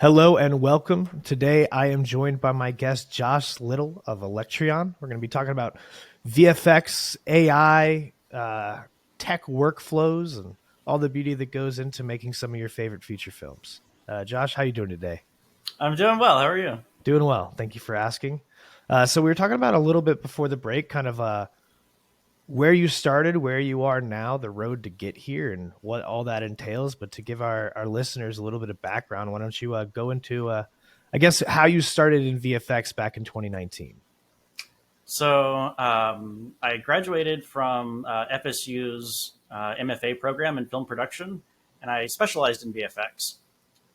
Hello and welcome. Today I am joined by my guest Josh Little of Alectreon. We're going to be talking about VFX, AI, tech workflows, and all the beauty that goes into making some of your favorite feature films. Josh, how you doing today? I'm doing well. How are you? Doing well. Thank you for asking. So we were talking about a little bit before the break, kind of where you started, where you are now, the road to get here, and what all that entails. But to give our listeners a little bit of background, why don't you go into, I guess, how you started in VFX back in 2019? I graduated from FSU's MFA program in film production, and I specialized in VFX.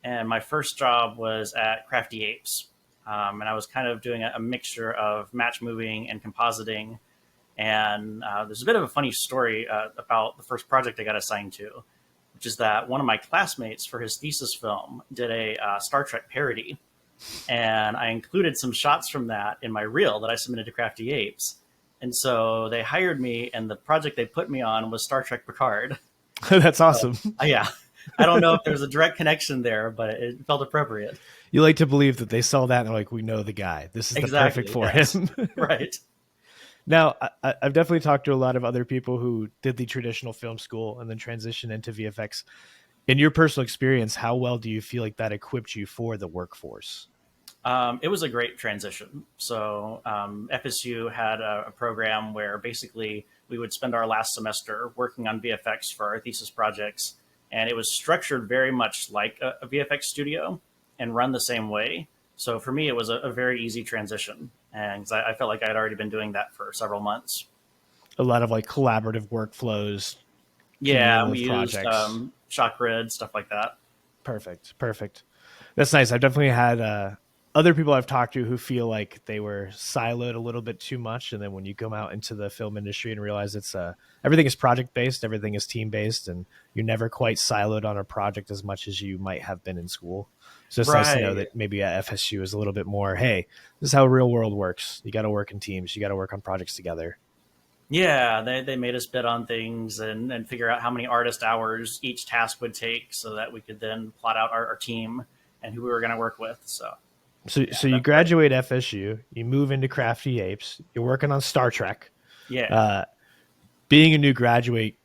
And my first job was at Crafty Apes, and I was kind of doing a mixture of match moving and compositing. And there's a bit of a funny story about the first project I got assigned to, which is that one of my classmates for his thesis film did a Star Trek parody, and I included some shots from that in my reel that I submitted to Crafty Apes. And so they hired me, and the project they put me on was Star Trek Picard. That's So, awesome. yeah, I don't know if there's a direct connection there, but it felt appropriate. You like to believe that they saw that and they're like, we know the guy. This is the perfect Exactly. for Yes. him. Right. Now, I've definitely talked to a lot of other people who did the traditional film school and then transitioned into VFX. In your personal experience, how well do you feel like that equipped you for the workforce? It was a great transition. FSU had a program where basically we would spend our last semester working on VFX for our thesis projects, and it was structured very much like a VFX studio and run the same way. So for me, it was a very easy transition, and 'cause I felt like I had already been doing that for several months. A lot of like collaborative workflows, communing Yeah, we with used projects. shock grid, stuff like that. Perfect. Perfect. That's nice. I've definitely had other people I've talked to who feel like they were siloed a little bit too much. And then when you come out into the film industry and realize it's everything is project based, everything is team based, and you're never quite siloed on a project as much as you might have been in school. So it's nice to know Right. that maybe at FSU is a little bit more, hey, this is how real world works. You got to work in teams, you got to work on projects together. Yeah, they made us bid on things and figure out how many artist hours each task would take so that we could then plot out our team and who we were going to work with. So, yeah, So you graduate FSU, you move into Crafty Apes, you're working on Star Trek. yeah. Uh, Being a new graduate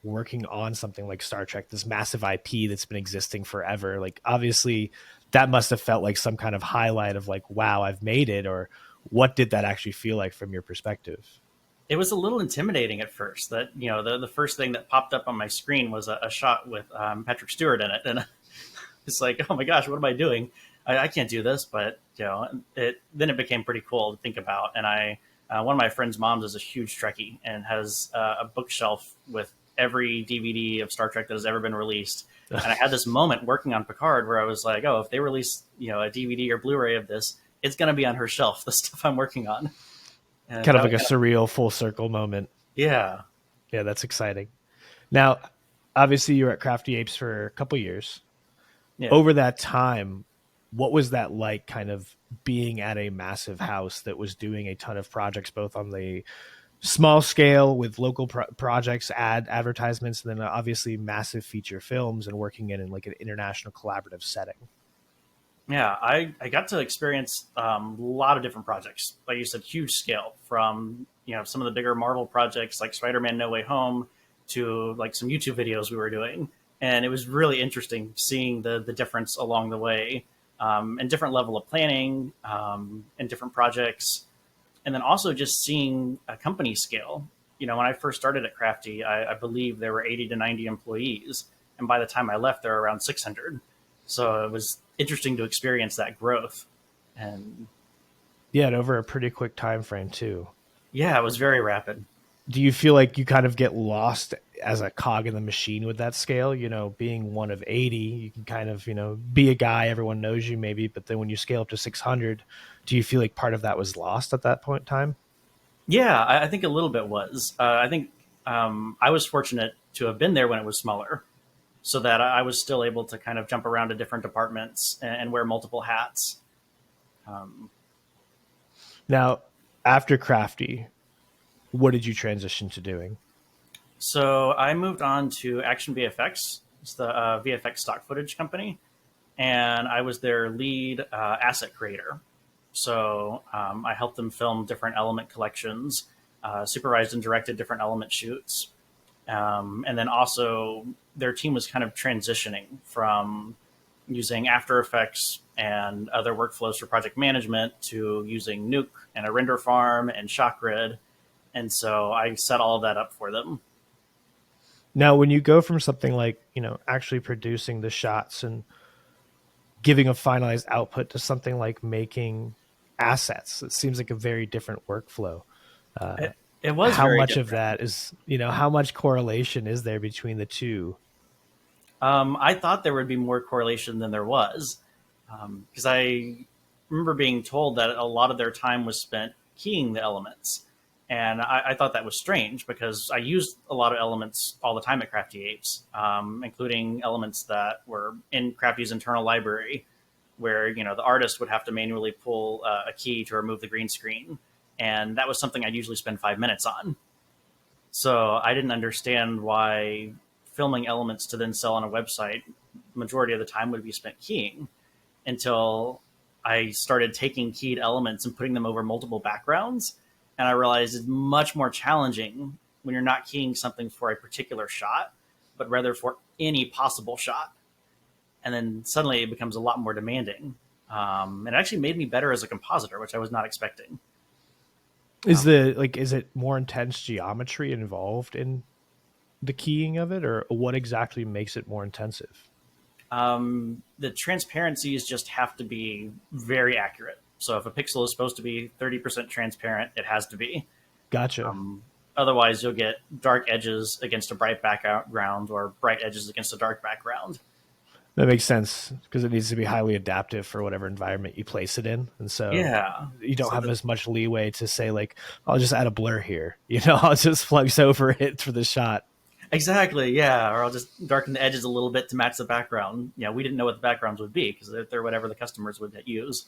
working on something like Star Trek, this massive IP that's been existing forever, like obviously that must have felt like some kind of highlight of like, wow, I've made it, or what did that actually feel like from your perspective? It was a little intimidating at first that, the first thing that popped up on my screen was a shot with Patrick Stewart in it. And it's like, oh my gosh, what am I doing? I can't do this, but then it became pretty cool to think about. And one of my friend's moms is a huge Trekkie and has a bookshelf with every DVD of Star Trek that has ever been released. And I had this moment working on Picard where I was like, oh, if they release a DVD or Blu-ray of this, it's going to be on her shelf, the stuff I'm working on. And Kind of that like was a kind of, surreal full circle moment. yeah, Yeah, that's exciting. Now, obviously you were at Crafty Apes for a couple years. yeah. Over that time, what was that like, kind of being at a massive house that was doing a ton of projects, both on the small scale with local projects, advertisements, and then obviously massive feature films, and working in like an international collaborative setting? Yeah, I got to experience a lot of different projects. Like you said, huge scale from some of the bigger Marvel projects like Spider-Man: No Way Home to like some YouTube videos we were doing, and it was really interesting seeing the difference along the way, and different level of planning, and different projects, and then also just seeing a company scale. When I first started at Crafty, I believe there were 80 to 90 employees, and by the time I left, there were around 600. So it was interesting to experience that growth. And Yeah, and over a pretty quick time frame too. yeah, it was very rapid. Do you feel like you kind of get lost as a cog in the machine with that scale? Being one of 80, you can kind of, be a guy, everyone knows you maybe, but then when you scale up to 600, do you feel like part of that was lost at that point in time? Yeah, I think a little bit was. I think I was fortunate to have been there when it was smaller, so that I was still able to kind of jump around to different departments and wear multiple hats. Um, Now, after Crafty, what did you transition to doing? so I moved on to Action VFX. It's the VFX stock footage company. and I was their lead asset creator. So I helped them film different element collections, supervised and directed different element shoots, and then also their team was kind of transitioning from using After Effects and other workflows for project management to using Nuke and a render farm and ShotGrid. And so I set all of that up for them. Now, when you go from something like, actually producing the shots and giving a finalized output to something like making assets, it seems like a very different workflow. Uh, It was how very much of different. that is, how much correlation is there between the two? I thought there would be more correlation than there was, because I remember being told that a lot of their time was spent keying the elements, and I thought that was strange because I used a lot of elements all the time at Crafty Apes, including elements that were in Crafty's internal library, where the artist would have to manually pull a key to remove the green screen, and that was something I'd usually spend 5 minutes on. So I didn't understand why filming elements to then sell on a website, majority of the time would be spent keying until I started taking keyed elements and putting them over multiple backgrounds. And I realized it's much more challenging when you're not keying something for a particular shot, but rather for any possible shot. And then suddenly it becomes a lot more demanding. It actually made me better as a compositor, which I was not expecting. Is is it more intense geometry involved in the keying of it, or what exactly makes it more intensive? The transparencies just have to be very accurate. So if a pixel is supposed to be 30% transparent, it has to be. Gotcha. Um, Otherwise, you'll get dark edges against a bright background or bright edges against a dark background. That makes sense because it needs to be highly adaptive for whatever environment you place it in. And so Yeah. you don't So have that as much leeway to say, like, I'll just add a blur here. I'll just flux over it for the shot. exactly, yeah. Or I'll just darken the edges a little bit to match the background. Yeah, we didn't know what the backgrounds would be because they're whatever the customers would use.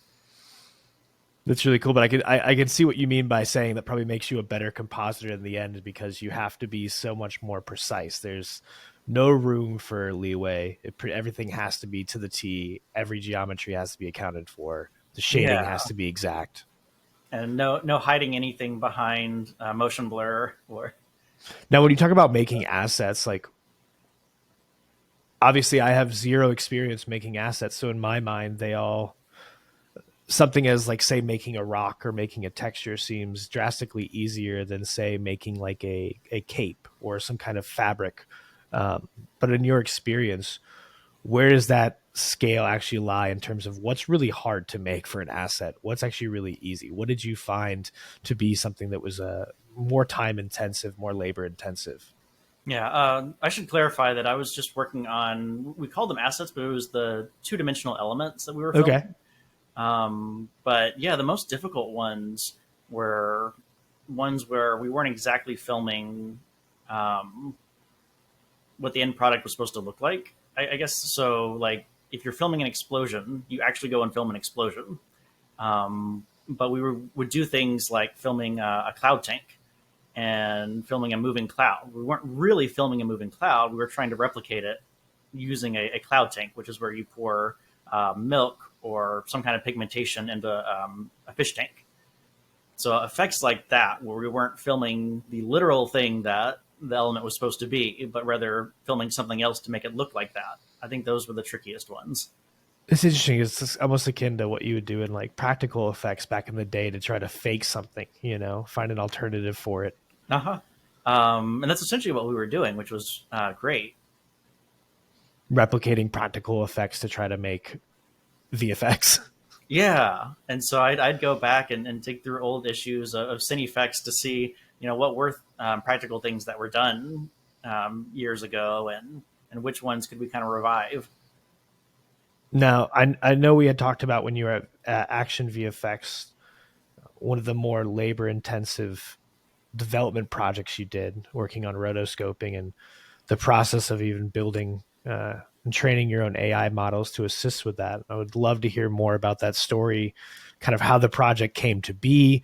That's really cool. But I can see what you mean by saying that probably makes you a better compositor in the end because you have to be so much more precise. There's no room for leeway. Everything has to be to the T. Every geometry has to be accounted for. The shading Yeah, has to be exact. and no hiding anything behind motion blur or Now, when you talk about making assets, like obviously I have zero experience making assets. So in my mind, they all something as like say making a rock or making a texture seems drastically easier than say making like a cape or some kind of fabric. But in your experience, where does that scale actually lie in terms of what's really hard to make for an asset? What's actually really easy? What did you find to be something that was more time intensive, more labor intensive? yeah. I should clarify that I was just working on we called them assets, but it was the two-dimensional elements that we were Okay. filming. But yeah, the most difficult ones were ones where we weren't exactly filming um, what the end product was supposed to look like. I guess so. Like if you're filming an explosion, you actually go and film an explosion. But would do things like filming a cloud tank and filming a moving cloud. We weren't really filming a moving cloud. We were trying to replicate it using a cloud tank, which is where you pour milk or some kind of pigmentation into a fish tank. So effects like that, where we weren't filming the literal thing that the element was supposed to be, but rather filming something else to make it look like that. I think those were the trickiest ones. It's interesting. It's almost akin to what you would do in like practical effects back in the day to try to fake something, find an alternative for it. Uh huh. And that's essentially what we were doing, which was great. Replicating practical effects to try to make VFX. Yeah, and so I'd go back and dig through old issues of CineFX to see what were practical things that were done years ago, and which ones could we kind of revive. Now, I know we had talked about when you were at Action VFX, one of the more labor intensive development projects you did, working on rotoscoping and the process of even building and training your own AI models to assist with that. I would love to hear more about that story, kind of how the project came to be.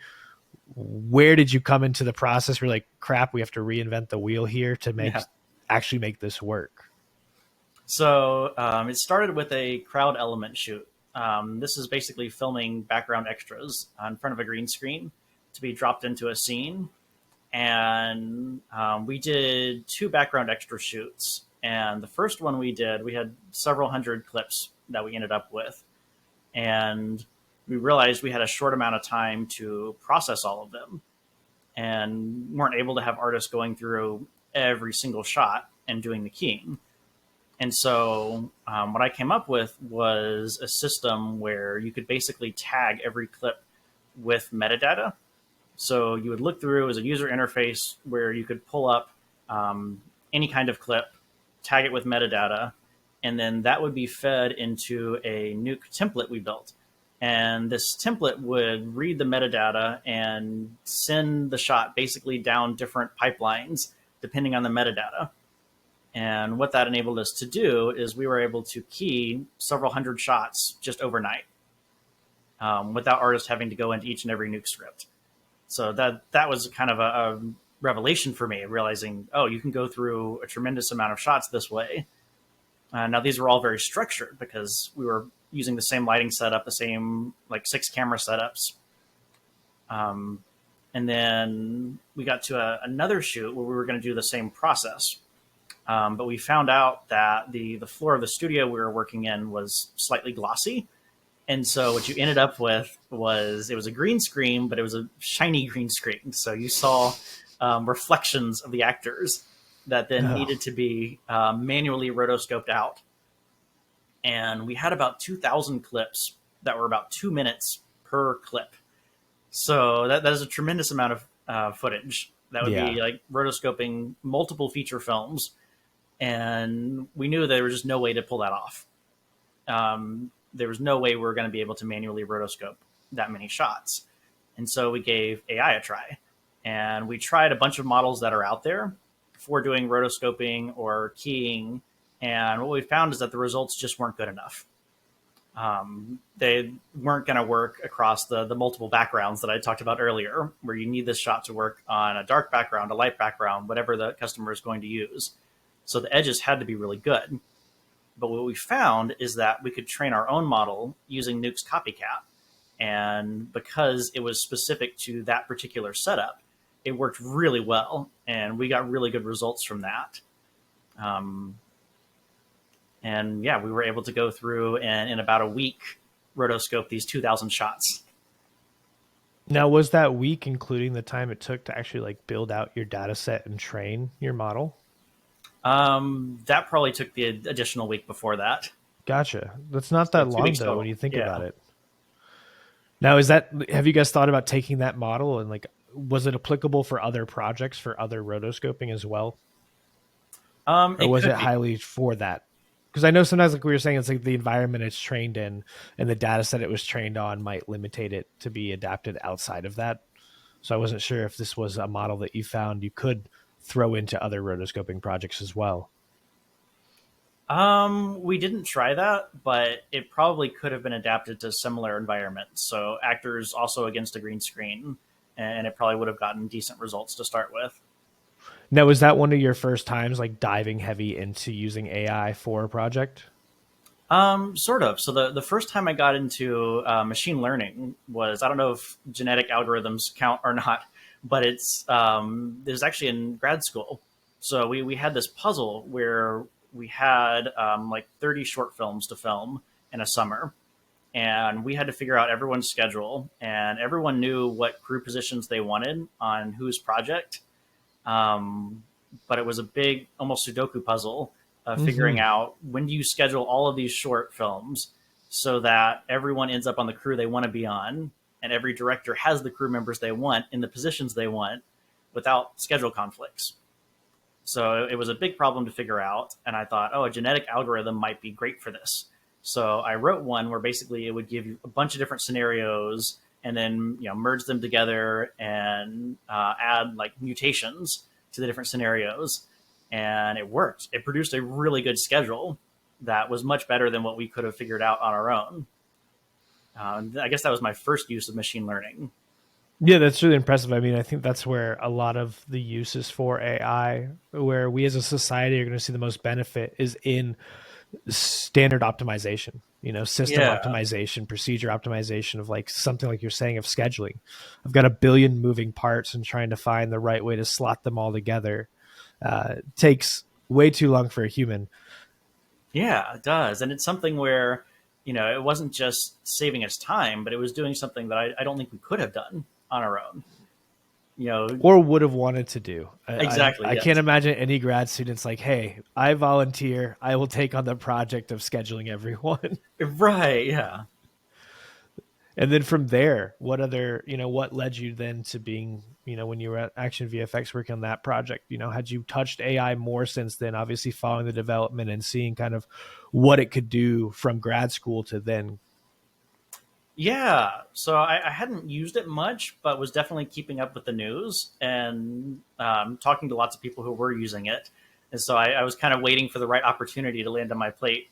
Where did you come into the process? We're like, crap, we have to reinvent the wheel here to Yeah. actually make this work. It started with a crowd element shoot. This is basically filming background extras in front of a green screen to be dropped into a scene. And we did two background extra shoots. And the first one we did, we had several hundred clips that we ended up with. And we realized we had a short amount of time to process all of them and weren't able to have artists going through every single shot and doing the keying. And so, what I came up with was a system where you could basically tag every clip with metadata. So, you would look through as a user interface where you could pull up any kind of clip, tag it with metadata, and then that would be fed into a Nuke template we built. And this template would read the metadata and send the shot basically down different pipelines depending on the metadata. And what that enabled us to do is we were able to key several hundred shots just overnight without artists having to go into each and every Nuke script. So that was kind of a revelation for me, realizing, oh, you can go through a tremendous amount of shots this way. Now, these were all very structured because we were using the same lighting setup, the same like 6 camera setups. And then we got to another shoot where we were going to do the same process. But we found out that the floor of the studio we were working in was slightly glossy. And so what you ended up with was it was a green screen, but it was a shiny green screen. So you saw reflections of the actors that then needed to be manually rotoscoped out. And we had about 2,000 clips that were about 2 minutes per clip. So that is a tremendous amount of footage. That would be like rotoscoping multiple feature films. And we knew there was just no way to pull that off. There was no way we were going to be able to manually rotoscope that many shots. And so we gave AI a try. And we tried a bunch of models that are out there for doing rotoscoping or keying. And what we found is that the results just weren't good enough. They weren't going to work across the multiple backgrounds that I talked about earlier, where you need this shot to work on a dark background, a light background, whatever the customer is going to use. So the edges had to be really good. But what we found is that we could train our own model using Nuke's copycat. And because it was specific to that particular setup, it worked really well. And we got really good results from that. And yeah, we were able to go through and in about a week rotoscope these 2,000 shots. Now, was that week including the time it took to actually like build out your data set and train your model? That probably took the additional week before that. Gotcha. That's not So that 2 long weeks though total. when you think Yeah. about it. Now, have you guys thought about taking that model and like, was it applicable for other projects for other rotoscoping as well? Or It was it could be. highly for that? Because I know sometimes, like we were saying, it's like the environment it's trained in and the data set it was trained on might limitate it to be adapted outside of that. So I wasn't sure if this was a model that you found you could throw into other rotoscoping projects as well. We didn't try that, but it probably could have been adapted to similar environments. So actors also against a green screen, and it probably would have gotten decent results to start with. Now, was that one of your first times like diving heavy into using AI for a project? Sort of. So the first time I got into machine learning was I don't know if genetic algorithms count or not, but it was actually in grad school. So we had this puzzle where we had like 30 short films to film in a summer, and we had to figure out everyone's schedule, and everyone knew what crew positions they wanted on whose project. Um, but it was a big, almost Sudoku puzzle of figuring Mm-hmm. out when do you schedule all of these short films so that everyone ends up on the crew they want to be on, and every director has the crew members they want in the positions they want without schedule conflicts. So it was a big problem to figure out, and I thought, oh, a genetic algorithm might be great for this. So I wrote one where basically it would give you a bunch of different scenarios and then merge them together and add like mutations to the different scenarios, and it worked. It produced a really good schedule that was much better than what we could have figured out on our own. I guess that was my first use of machine learning. Yeah, that's really impressive. I mean, I think that's where a lot of the uses for AI, where we as a society are going to see the most benefit, is in standard optimization, system Yeah. optimization, procedure optimization of like something like you're saying of scheduling. I've got a billion moving parts and trying to find the right way to slot them all together takes way too long for a human. Yeah, it does. And it's something where, it wasn't just saving us time, but it was doing something that I don't think we could have done on our own. You know, Or would have wanted to do. exactly, I can't yes. imagine any grad students like, hey, I volunteer. I will take on the project of scheduling everyone. Right, yeah. And then from there, what led you then to being, when you were at Action VFX working on that project, had you touched AI more since then, obviously following the development and seeing kind of what it could do from grad school to then? Yeah, so I hadn't used it much, but was definitely keeping up with the news and talking to lots of people who were using it. And so I was kind of waiting for the right opportunity to land on my plate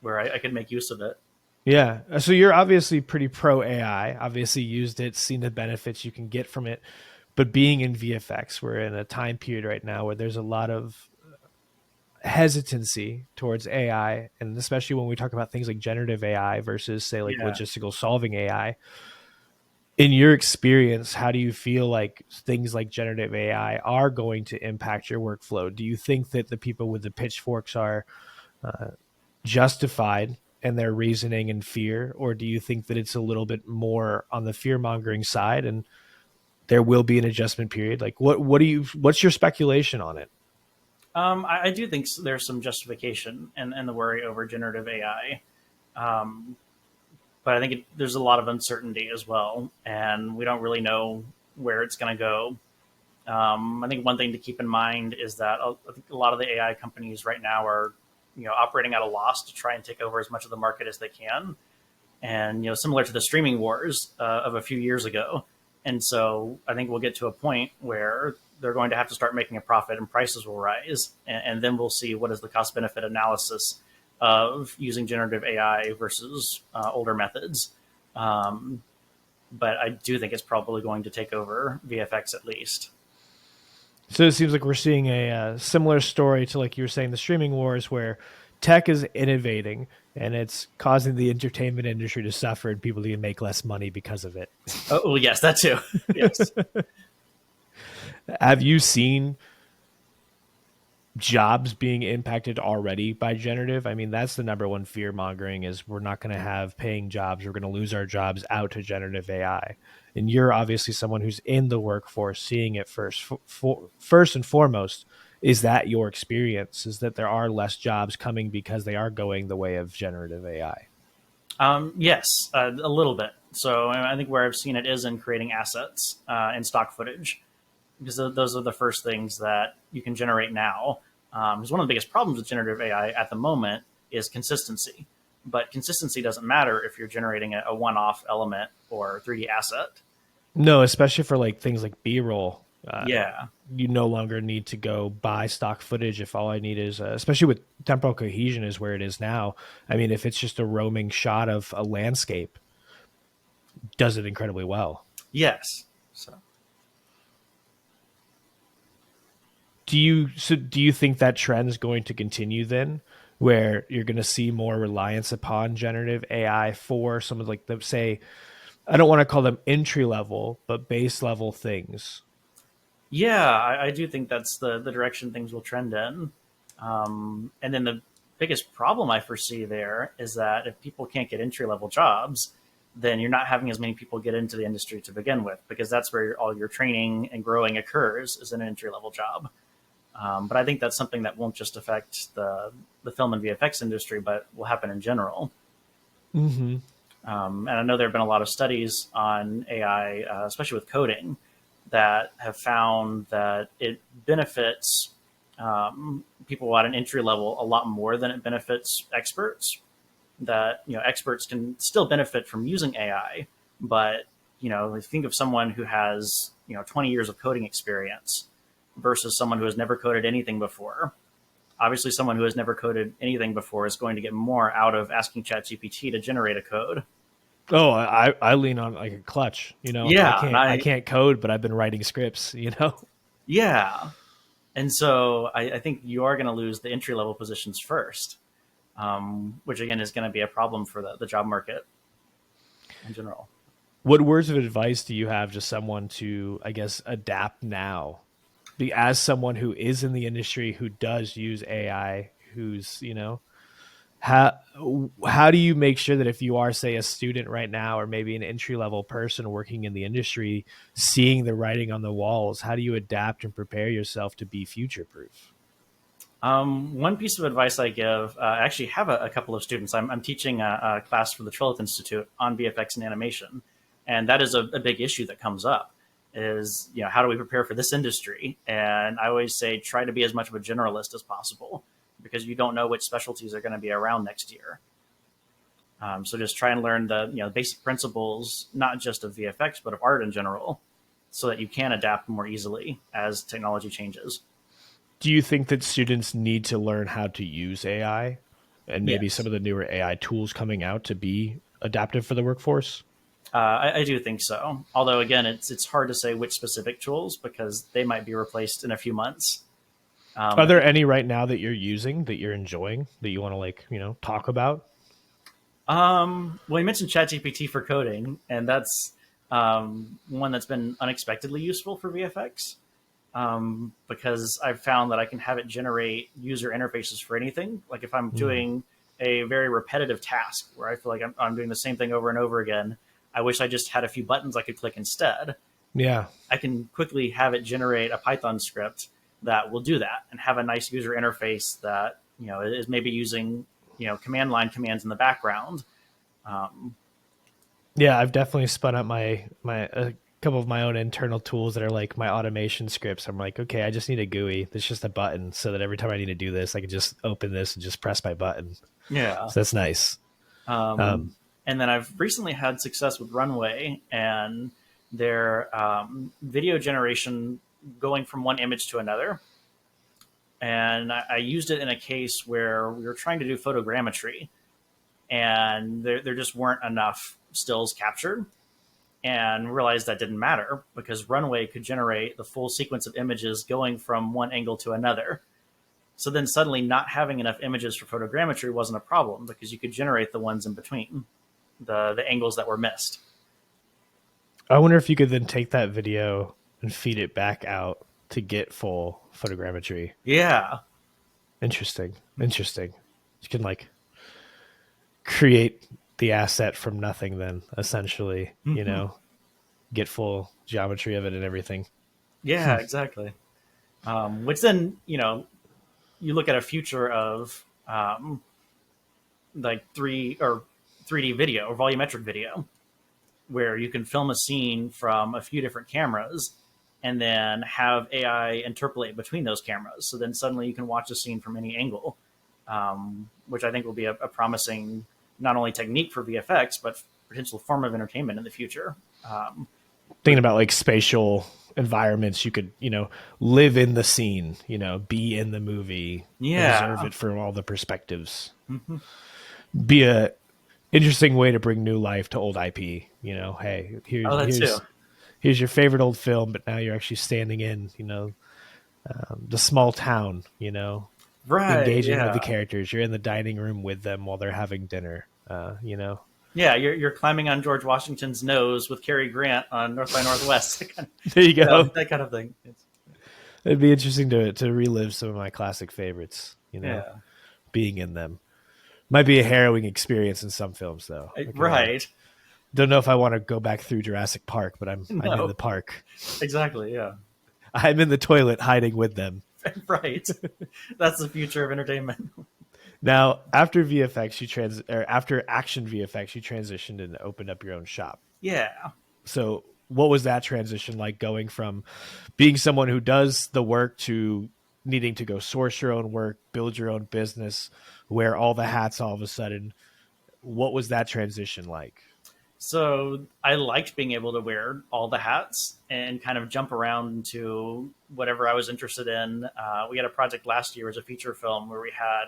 where I could make use of it. Yeah. So you're obviously pretty pro AI, obviously used it, seen the benefits you can get from it. But being in VFX, we're in a time period right now where there's a lot of hesitancy towards AI, and especially when we talk about things like generative AI versus, say, like Yeah. logistical solving AI. In your experience, how do you feel like things like generative AI are going to impact your workflow? Do you think that the people with the pitchforks are uh, justified in their reasoning and fear, or do you think that it's a little bit more on the fear mongering side and there will be an adjustment period? Like, what's your speculation on it? I do think there's some justification and the worry over generative AI. Um, but I think there's a lot of uncertainty as well, and we don't really know where it's going to go. I think one thing to keep in mind is that I think a lot of the AI companies right now are, operating at a loss to try and take over as much of the market as they can, and similar to the streaming wars of a few years ago. And so I think we'll get to a point where they're going to have to start making a profit and prices will rise, and then we'll see what is the cost benefit analysis of using generative AI versus older methods. Um, but I do think it's probably going to take over VFX at least. So it seems like we're seeing a similar story to, like you were saying, the streaming wars, where tech is innovating and it's causing the entertainment industry to suffer and people to make less money because of it. Oh, well, yes, that too. Yes. Have you seen jobs being impacted already by generative? I mean, that's the number one fear mongering, is we're not going to have paying jobs. We're going to lose our jobs out to generative AI. And you're obviously someone who's in the workforce, seeing it first and foremost. Is that your experience? Is that there are less jobs coming because they are going the way of generative AI? Yes, a little bit. So I think where I've seen it is in creating assets and stock footage, because those are the first things that you can generate now. Because one of the biggest problems with generative AI at the moment is consistency. But consistency doesn't matter if you're generating a one-off element or 3D asset. No, especially for like things like B-roll. Yeah, You no longer need to go buy stock footage if all I need is, especially with temporal cohesion is where it is now. I mean, if it's just a roaming shot of a landscape, does it incredibly well. yes. So Do you think that trend is going to continue then, where you're going to see more reliance upon generative AI for some of like the, say, I don't want to call them entry level, but base level things? yeah, I do think that's the direction things will trend in. And then the biggest problem I foresee there is that if people can't get entry level jobs, then you're not having as many people get into the industry to begin with, because that's where all your training and growing occurs, is in an entry level job. But I think that's something that won't just affect the film and VFX industry, but will happen in general. Mm-hmm. And I know there have been a lot of studies on AI, especially with coding, that have found that it benefits people at an entry level a lot more than it benefits experts. That experts can still benefit from using AI, but think of someone who has 20 years of coding experience versus someone who has never coded anything before. Obviously, someone who has never coded anything before is going to get more out of asking ChatGPT to generate a code. Oh, I lean on like a clutch. I Yeah, and can't I can't code, but I've been writing scripts. yeah, and so I think you are going to lose the entry level positions first. which again is going to be a problem for the job market in general. What words of advice do you have to someone to, I guess, adapt now? Be as someone who is in the industry, who does use AI, who's, how how do you make sure that if you are, say, a student right now, or maybe an entry level person working in the industry, seeing the writing on the walls, how do you adapt and prepare yourself to be future proof? One piece of advice I give, I actually have a couple of students. I'm teaching a class for the Trilith Institute on VFX and animation, and that is a big issue that comes up. Is how do we prepare for this industry? And I always say try to be as much of a generalist as possible because you don't know which specialties are going to be around next year. So just try and learn the basic principles, not just of VFX but of art in general, so that you can adapt more easily as technology changes. Do you think that students need to learn how to use AI and maybe some Yes. of the newer AI tools coming out to be adaptive for the workforce? I do think so. Although again, it's hard to say which specific tools because they might be replaced in a few months. Are But there any right now that you're using that you're enjoying that you want to talk about? well, you mentioned ChatGPT for coding, and that's one that's been unexpectedly useful for VFX because I've found that I can have it generate user interfaces for anything. Like if I'm Mm. doing a very repetitive task where I feel like I'm doing the same thing over and over again, I wish I just had a few buttons I could click instead. Yeah. I can quickly have it generate a Python script that will do that and have a nice user interface that is maybe using command line commands in the background. Um, Yeah, I've definitely spun up my a couple of my own internal tools that are like my automation scripts. I'm like, okay, I just need a GUI. That's just a button, so that every time I need to do this, I can just open this and just press my button. yeah, So that's nice. Um, and then I've recently had success with Runway and their video generation going from one image to another. And I used it in a case where we were trying to do photogrammetry, and there just weren't enough stills captured and realized that didn't matter because Runway could generate the full sequence of images going from one angle to another. So then suddenly not having enough images for photogrammetry wasn't a problem because you could generate the ones in between, the angles that were missed. I wonder if you could then take that video and feed it back out to get full photogrammetry. Yeah. Interesting. Interesting. You can like create the asset from nothing then essentially, Hmm. get full geometry of it and everything. Yeah, exactly. Which then, you look at a future of like 3D video or volumetric video where you can film a scene from a few different cameras and then have AI interpolate between those cameras. So then suddenly you can watch a scene from any angle, which I think will be a promising not only technique for VFX but potential form of entertainment in the future. Um, Thinking about like spatial environments, you could, live in the scene, be in the movie, observe yeah. it from all the perspectives. Hmm. Be a interesting way to bring new life to old IP. Hey, Oh, that too. here's your favorite old film, but now you're actually standing in, the small town, Right. engaging with the Yeah. characters. You're in the dining room with them while they're having dinner. Yeah. You're climbing on George Washington's nose with Cary Grant on North by Northwest. There you go. That kind of thing. It'd be interesting to relive some of my classic favorites. Yeah. Being in them might be a harrowing experience in some films, though. I could Right. don't know if I want to go back through Jurassic Park, but I'm in No. the park. Exactly. Yeah. I'm in the toilet hiding with them. Right. That's the future of entertainment. Now, after VFX, after action VFX, you transitioned and opened up your own shop. Yeah. So, what was that transition like, going from being someone who does the work to needing to go source your own work, build your own business, wear all the hats all of a sudden? What was that transition like? So I liked being able to wear all the hats and kind of jump around to whatever I was interested in. We had a project last year as a feature film where we had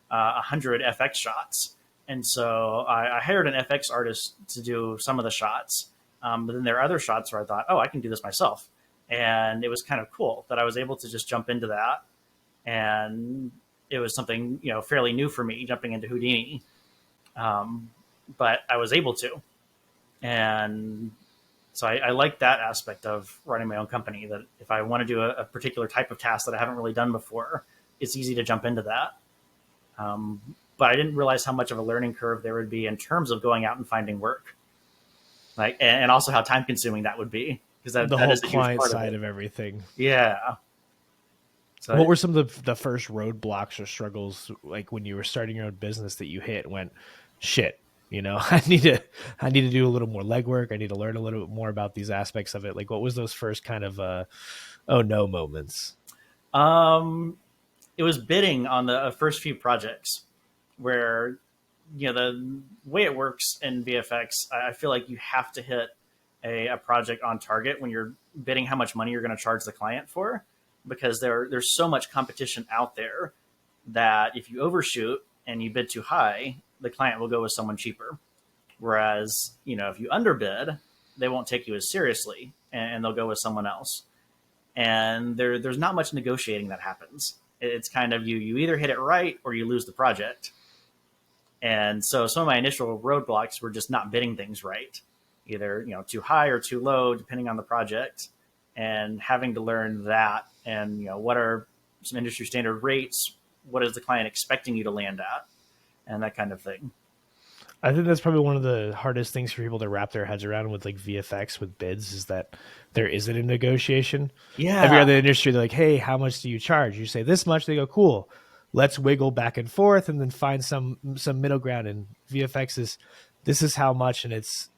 100 FX shots. And so I hired an FX artist to do some of the shots. But then there are other shots where I thought, oh, I can do this myself. And it was kind of cool that I was able to just jump into that and it was something fairly new for me jumping into Houdini, um, but I was able to, and so I like that aspect of running my own company. That if I want to do a particular type of task that I haven't really done before, it's easy to jump into that. Um, but I didn't realize how much of a learning curve there would be in terms of going out and finding work, like, and also how time consuming that would be, because The that whole is a huge client part of side it. of everything. Yeah. So What were some of the first roadblocks or struggles, like when you were starting your own business, that you hit and went, shit, I need to do a little more legwork. I need to learn a little bit more about these aspects of it. Like, what was those first kind of oh no moments? um, it was bidding on the first few projects where the way it works in VFX, I feel like you have to hit a project on target when you're bidding how much money you're going to charge the client for, because there's so much competition out there that if you overshoot and you bid too high, the client will go with someone cheaper. Whereas if you underbid, they won't take you as seriously and they'll go with someone else. And there's not much negotiating that happens. It's kind of you either hit it right or you lose the project. And so some of my initial roadblocks were just not bidding things right, either too high or too low, depending on the project, and having to learn that. And what are some industry standard rates? What is the client expecting you to land at, and that kind of thing. I think that's probably one of the hardest things for people to wrap their heads around with like VFX with bids is that there isn't a negotiation. Every Yeah, other industry, they're like, hey, how much do you charge? You say this much, they go, cool. Let's wiggle back and forth and then find some middle ground. And VFX is this is how much, and it's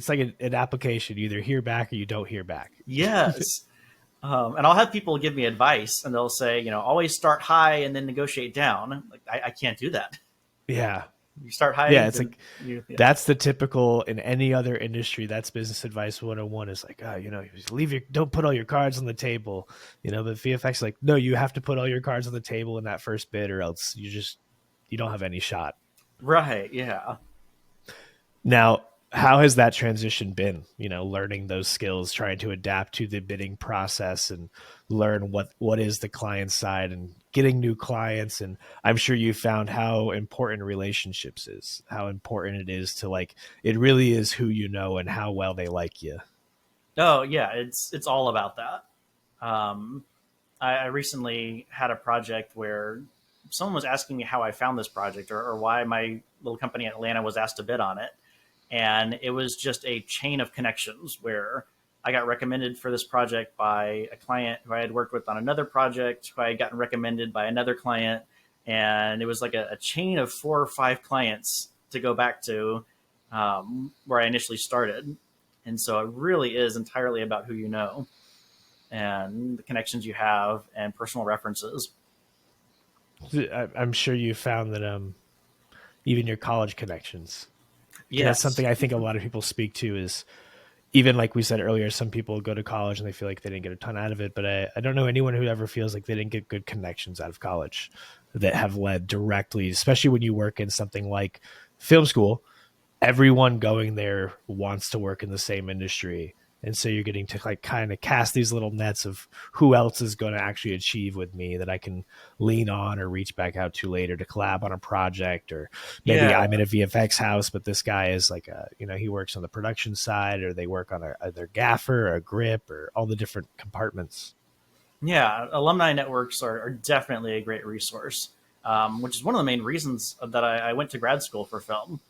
like an application. You either hear back or you don't hear back. yes. And I'll have people give me advice, and they'll say, always start high and then negotiate down. Like I can't do that. Yeah. You start high, Yeah, it's then like yeah. that's the typical in any other industry. That's business advice 101 is like, oh, don't put all your cards on the table, but VFX is like, no, you have to put all your cards on the table in that first bid or else you don't have any shot. Right, yeah. Now, how has that transition been? Learning those skills, trying to adapt to the bidding process and learn what is the client side and getting new clients. And I'm sure you found how important relationships is, how important it is to like, it really is who you know and how well they like you. Oh, yeah. It's all about that. Um, I recently had a project where someone was asking me how I found this project, or why my little company in Atlanta was asked to bid on it. And it was just a chain of connections where I got recommended for this project by a client who I had worked with on another project, who I had gotten recommended by another client. And it was like a chain of 4 or 5 clients to go back to, where I initially started. And so it really is entirely about who you know and the connections you have and personal references. I'm sure you found that even your college connections, because that's Yes. something I think a lot of people speak to is even like we said earlier, some people go to college and they feel like they didn't get a ton out of it. But I don't know anyone who ever feels like they didn't get good connections out of college that have led directly, especially when you work in something like film school. Everyone going there wants to work in the same industry. And so you're getting to like kind of cast these little nets of who else is going to actually achieve with me that I can lean on or reach back out to later to collab on a project. Or maybe Yeah. I'm in a VFX house, but this guy is like he works on the production side, or they work on either gaffer or a grip or all the different compartments. Yeah. Alumni networks are definitely a great resource, which is one of the main reasons that I went to grad school for film.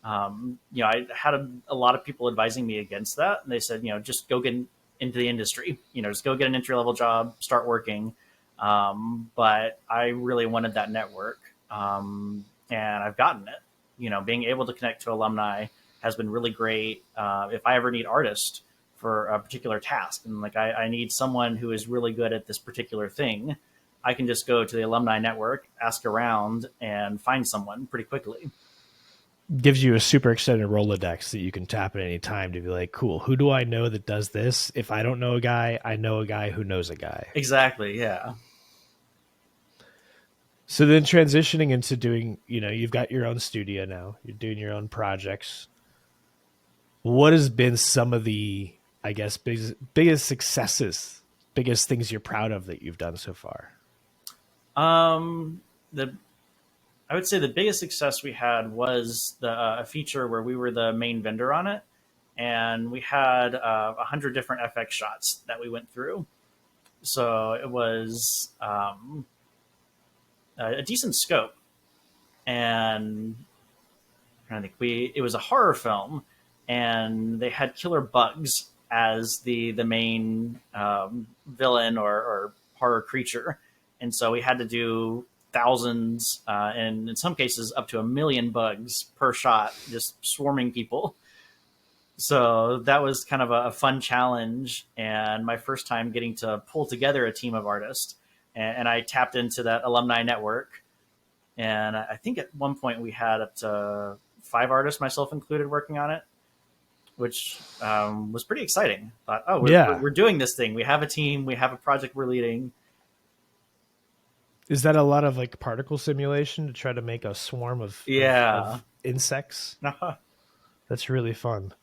I had a lot of people advising me against that. And they said, just go get into the industry, just go get an entry level job, start working. But I really wanted that network. And I've gotten it. Being able to connect to alumni has been really great. If I ever need artists for a particular task, and like I need someone who is really good at this particular thing, I can just go to the alumni network, ask around, and find someone pretty quickly. Gives you a super extended Rolodex that you can tap at any time to be like, cool, who do I know that does this? If I don't know a guy, I know a guy who knows a guy. Exactly. Yeah. So then transitioning into doing, you've got your own studio now, you're doing your own projects. What has been some of the, I guess, biggest successes, biggest things you're proud of that you've done so far? The I would say the biggest success we had was the a feature where we were the main vendor on it, and we had 100 different FX shots that we went through. So it was a decent scope, and I think we it was a horror film, and they had killer bugs as the main villain or horror creature, and so we had to do thousands and in some cases up to 1 million bugs per shot, just swarming people. So that was kind of a fun challenge, and my first time getting to pull together a team of artists. And I tapped into that alumni network, and I think at one point we had up to 5 artists, myself included, working on it, which was pretty exciting. Thought, oh, Yeah. we're doing this thing. We have a team. We have a project we're leading. Is that a lot of like particle simulation to try to make a swarm Yeah. of insects? That's really fun.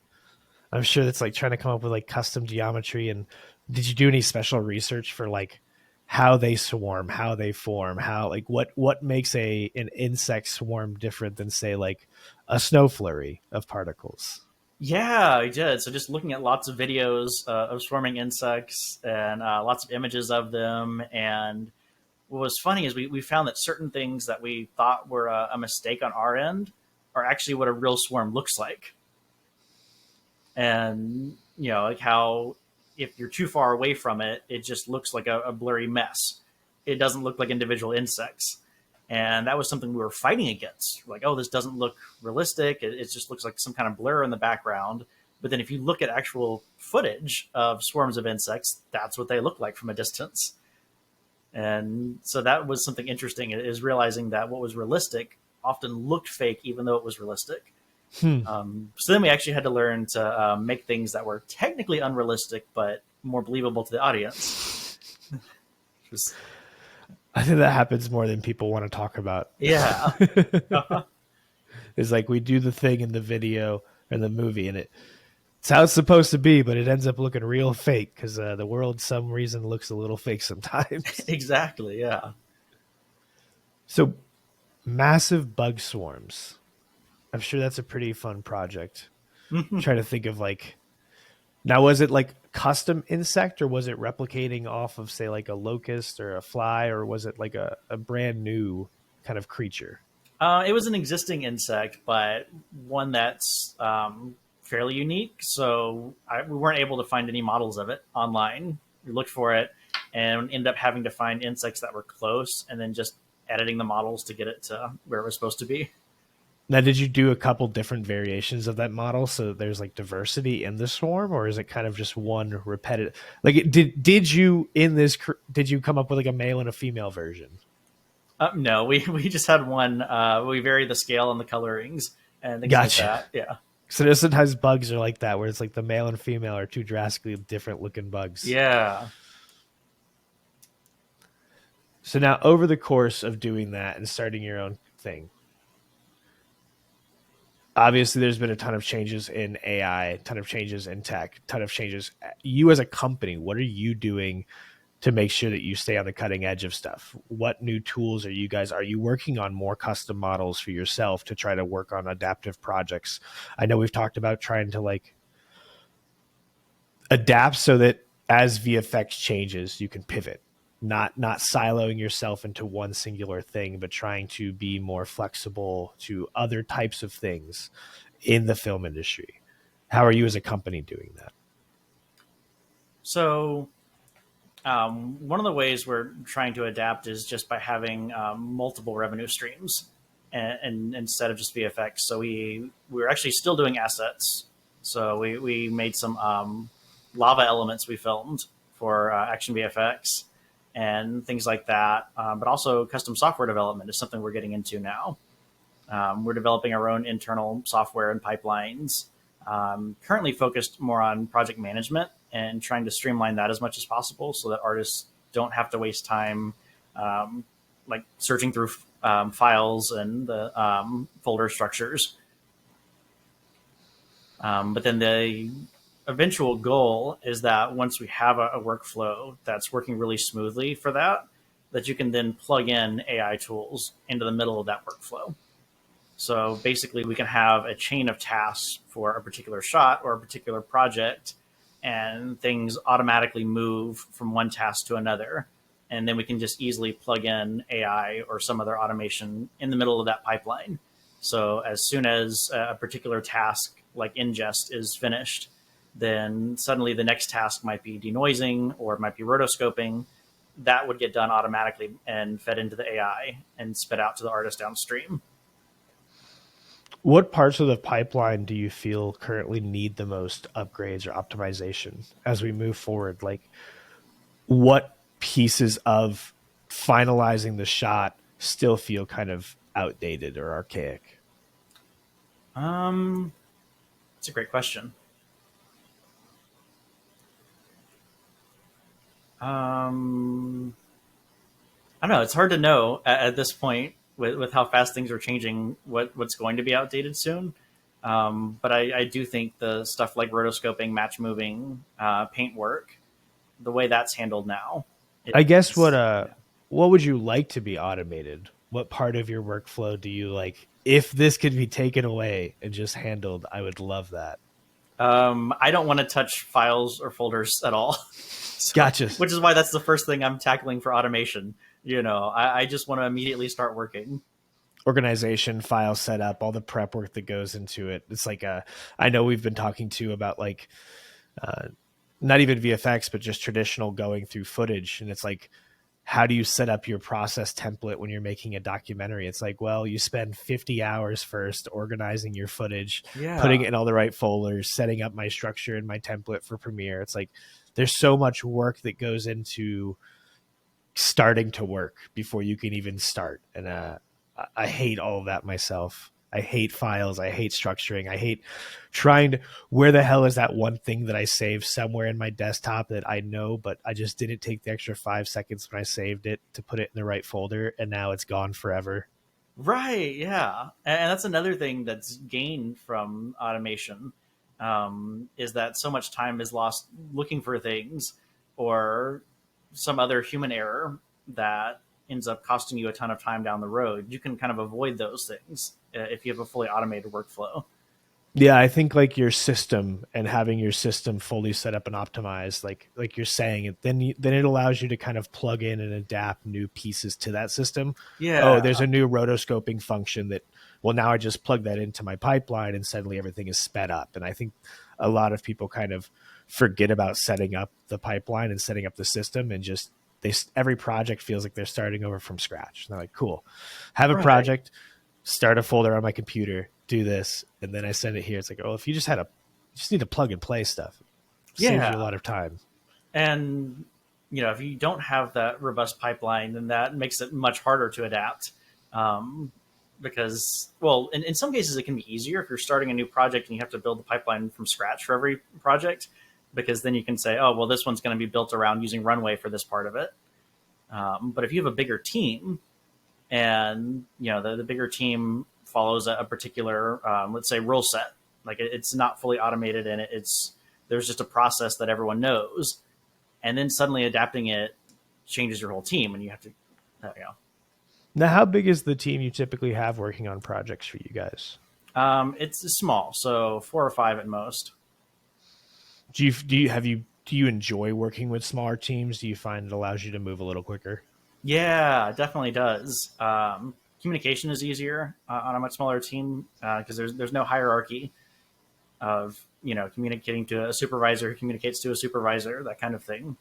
I'm sure that's like trying to come up with like custom geometry. And did you do any special research for like how they swarm, how they form, how like what makes a an insect swarm different than say like a snow flurry of particles? Yeah, I did. So just looking at lots of videos of swarming insects and lots of images of them. And what was funny is we found that certain things that we thought were a mistake on our end are actually what a real swarm looks like. And like how if you're too far away from it, it just looks like a blurry mess. It doesn't look like individual insects, and that was something we were fighting against. Like, oh, this doesn't look realistic. It just looks like some kind of blur in the background. But then if you look at actual footage of swarms of insects, that's what they look like from a distance. And so that was something interesting, is realizing that what was realistic often looked fake even though it was realistic. Hmm. So then we actually had to learn to make things that were technically unrealistic but more believable to the audience. Was, I think that happens more than people want to talk about. yeah. It's like we do the thing in the video or the movie, and it's how it's supposed to be, but it ends up looking real fake because the world, some reason, looks a little fake sometimes. Exactly. Yeah. So, massive bug swarms. I'm sure that's a pretty fun project. I'm trying to think of like, now was it like custom insect or was it replicating off of say like a locust or a fly, or was it like a brand new kind of creature? It was an existing insect, but one that's fairly unique. So we weren't able to find any models of it online. We looked for it and ended up having to find insects that were close and then just editing the models to get it to where it was supposed to be. Now, did you do a couple different variations of that model so that there's like diversity in the swarm, or is it kind of just one repetitive? Like, did you in this did you come up with like a male and a female version? No, we just had one. We varied the scale and the colorings and things like Gotcha. that. Yeah. So there's sometimes bugs are like that, where it's like the male and female are two drastically different looking bugs. Yeah. So now, over the course of doing that and starting your own thing, obviously there's been a ton of changes in AI, a ton of changes in tech, a ton of changes. You as a company, what are you doing to make sure that you stay on the cutting edge of stuff? What new tools are you working on more custom models for yourself to try to work on adaptive projects? I know we've talked about trying to like adapt so that as VFX changes, you can pivot, not siloing yourself into one singular thing, but trying to be more flexible to other types of things in the film industry. How are you as a company doing that? So one of the ways we're trying to adapt is just by having multiple revenue streams, and instead of just VFX. So we're actually still doing assets. So we made some lava elements we filmed for Action VFX and things like that. But also custom software development is something we're getting into now. We're developing our own internal software and pipelines. Currently focused more on project management and trying to streamline that as much as possible so that artists don't have to waste time like searching through files and the folder structures. But then the eventual goal is that once we have a workflow that's working really smoothly for that, that you can then plug in AI tools into the middle of that workflow. So basically, we can have a chain of tasks for a particular shot or a particular project, and things automatically move from one task to another. And then we can just easily plug in AI or some other automation in the middle of that pipeline. So as soon as a particular task like ingest is finished, then suddenly the next task might be denoising or it might be rotoscoping. That would get done automatically and fed into the AI and spit out to the artist downstream. What parts of the pipeline do you feel currently need the most upgrades or optimization as we move forward? Like, what pieces of finalizing the shot still feel kind of outdated or archaic? Um, it's a great question. Um, I don't know. It's hard to know at this point with how fast things are changing. What's going to be outdated soon? But I do think the stuff like rotoscoping, match moving, paint work, the way that's handled now I guess is what would you like to be automated? What part of your workflow do you like? If this could be taken away and just handled, I would love that. I don't want to touch files or folders at all. So, Gotcha. which is why that's the first thing I'm tackling for automation. I just want to immediately start working. Organization, file setup, all the prep work that goes into it. It's like I know we've been talking to about like uh, not even VFX, but just traditional going through footage. And it's like, how do you set up your process template when you're making a documentary? It's like, well, you spend 50 hours first organizing your footage, putting Yeah. it in all the right folders, setting up my structure and my template for Premiere. It's like, there's so much work that goes into starting to work before you can even start. And I hate all of that myself. I hate files. I hate structuring. I hate trying to, where the hell is that one thing that I saved somewhere in my desktop that I know, but I just didn't take the extra 5 seconds when I saved it to put it in the right folder. And now it's gone forever. Right. Yeah. And that's another thing that's gained from automation, is that so much time is lost looking for things or some other human error that ends up costing you a ton of time down the road. You can kind of avoid those things if you have a fully automated workflow. Yeah, I think like your system and having your system fully set up and optimized, like you're saying, it then it allows you to kind of plug in and adapt new pieces to that system. Oh, there's Yeah. a new rotoscoping function that, well, now I just plug that into my pipeline and suddenly everything is sped up. And I think a lot of people kind of forget about setting up the pipeline and setting up the system, and just every project feels like they're starting over from scratch. And they're like, cool, have a Right. project, start a folder on my computer, do this, and then I send it here. It's like, oh, if you just had just need to plug and play stuff. It saves you a Yeah. lot of time. And if you don't have that robust pipeline, then that makes it much harder to adapt. Um, because, well, in some cases, it can be easier if you're starting a new project and you have to build the pipeline from scratch for every project, because then you can say, oh, well, this one's going to be built around using Runway for this part of it. But if you have a bigger team, and the bigger team follows a particular, let's say, rule set, like it's not fully automated, and it's there's just a process that everyone knows, and then suddenly adapting it changes your whole team, and you have to, Now, how big is the team you typically have working on projects for you guys? it's small, so 4 or 5 at most. Do you enjoy working with smaller teams? Do you find it allows you to move a little quicker? Yeah, it definitely does. Communication is easier on a much smaller team because there's no hierarchy of communicating to a supervisor who communicates to a supervisor, that kind of thing.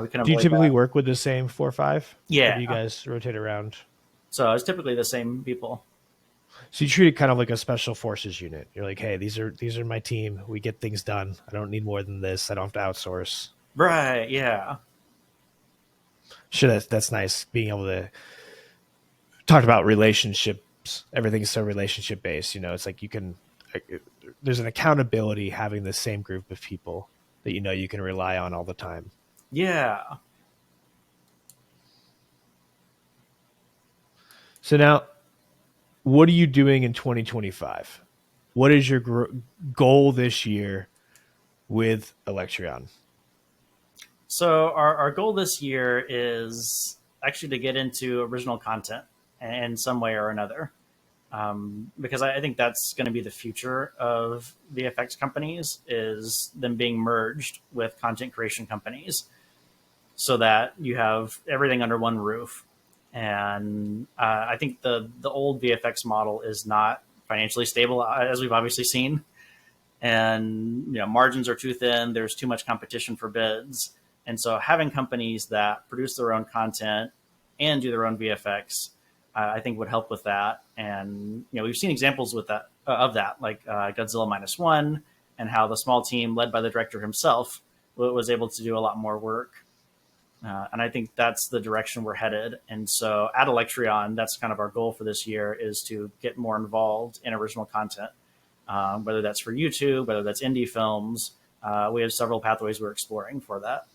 We can Do you avoid typically that. work with the same 4 or 5, or Yeah, do you guys rotate around? so it's typically the same people. So you treat it kind of like a special forces unit. You're like, hey, these are my team. We get things done. I don't need more than this. I don't have to outsource. Right, yeah. Sure, that's nice being able to talk about relationships. Everything's so relationship based. It's like you can. There's an accountability having the same group of people that you can rely on all the time. Yeah. So now, what are you doing in 2025? What is your goal this year with Alectreon? So our goal this year is actually to get into original content in some way or another. Because I think that's going to be the future of VFX companies, is them being merged with content creation companies, so that you have everything under one roof. And I think the old VFX model is not financially stable, as we've obviously seen, and margins are too thin. There's too much competition for bids, and so having companies that produce their own content and do their own VFX, I think would help with that. And we've seen examples with that of that, like Godzilla -1, and how the small team led by the director himself was able to do a lot more work. And I think that's the direction we're headed. And so at Alectreon, that's kind of our goal for this year, is to get more involved in original content, whether that's for YouTube, whether that's indie films. We have several pathways we're exploring for that.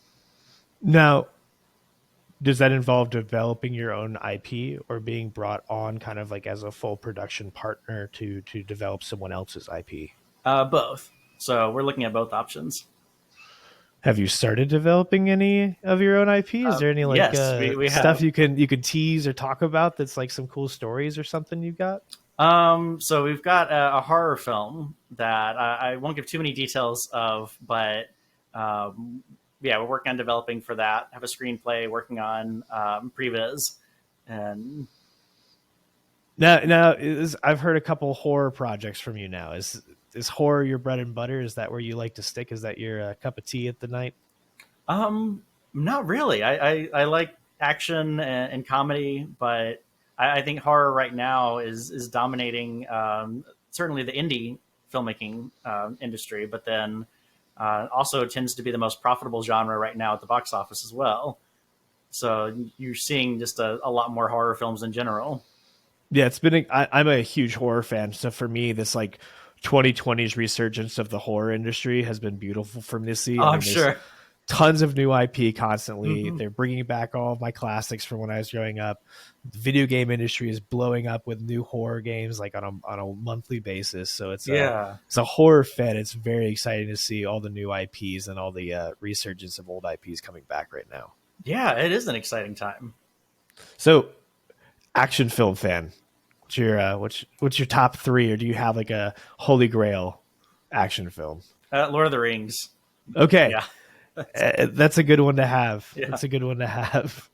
Now, does that involve developing your own IP or being brought on kind of like as a full production partner to develop someone else's IP? Both. So we're looking at both options. Have you started developing any of your own IP? Is there any like Yes, we stuff have. you can tease or talk about that's like some cool stories or something you've got? So we've got a horror film that I won't give too many details of, but yeah, we're working on developing for that. Have a screenplay, working on previs, and Now I've heard a couple horror projects from you now. Is horror your bread and butter? Is that where you like to stick? Is that your cup of tea at the night? not really. I like action and comedy, but I think horror right now is dominating. Certainly the indie filmmaking industry, but then also tends to be the most profitable genre right now at the box office as well. So you're seeing just a lot more horror films in general. Yeah, it's been. I'm a huge horror fan, so for me, this like 2020's resurgence of the horror industry has been beautiful for me to see. Oh, I I'm mean, there's sure. tons of new IP constantly. Hmm. They're bringing back all of my classics from when I was growing up. The video game industry is blowing up with new horror games like on a monthly basis. So Yeah. it's a horror fed. It's very exciting to see all the new IPs and all the resurgence of old IPs coming back right now. Yeah, it is an exciting time. So, action film fan, what's your top three, or do you have like a holy grail action film? Lord of the Rings. Okay, Yeah. that's a good one to have. Yeah. That's a good one to have.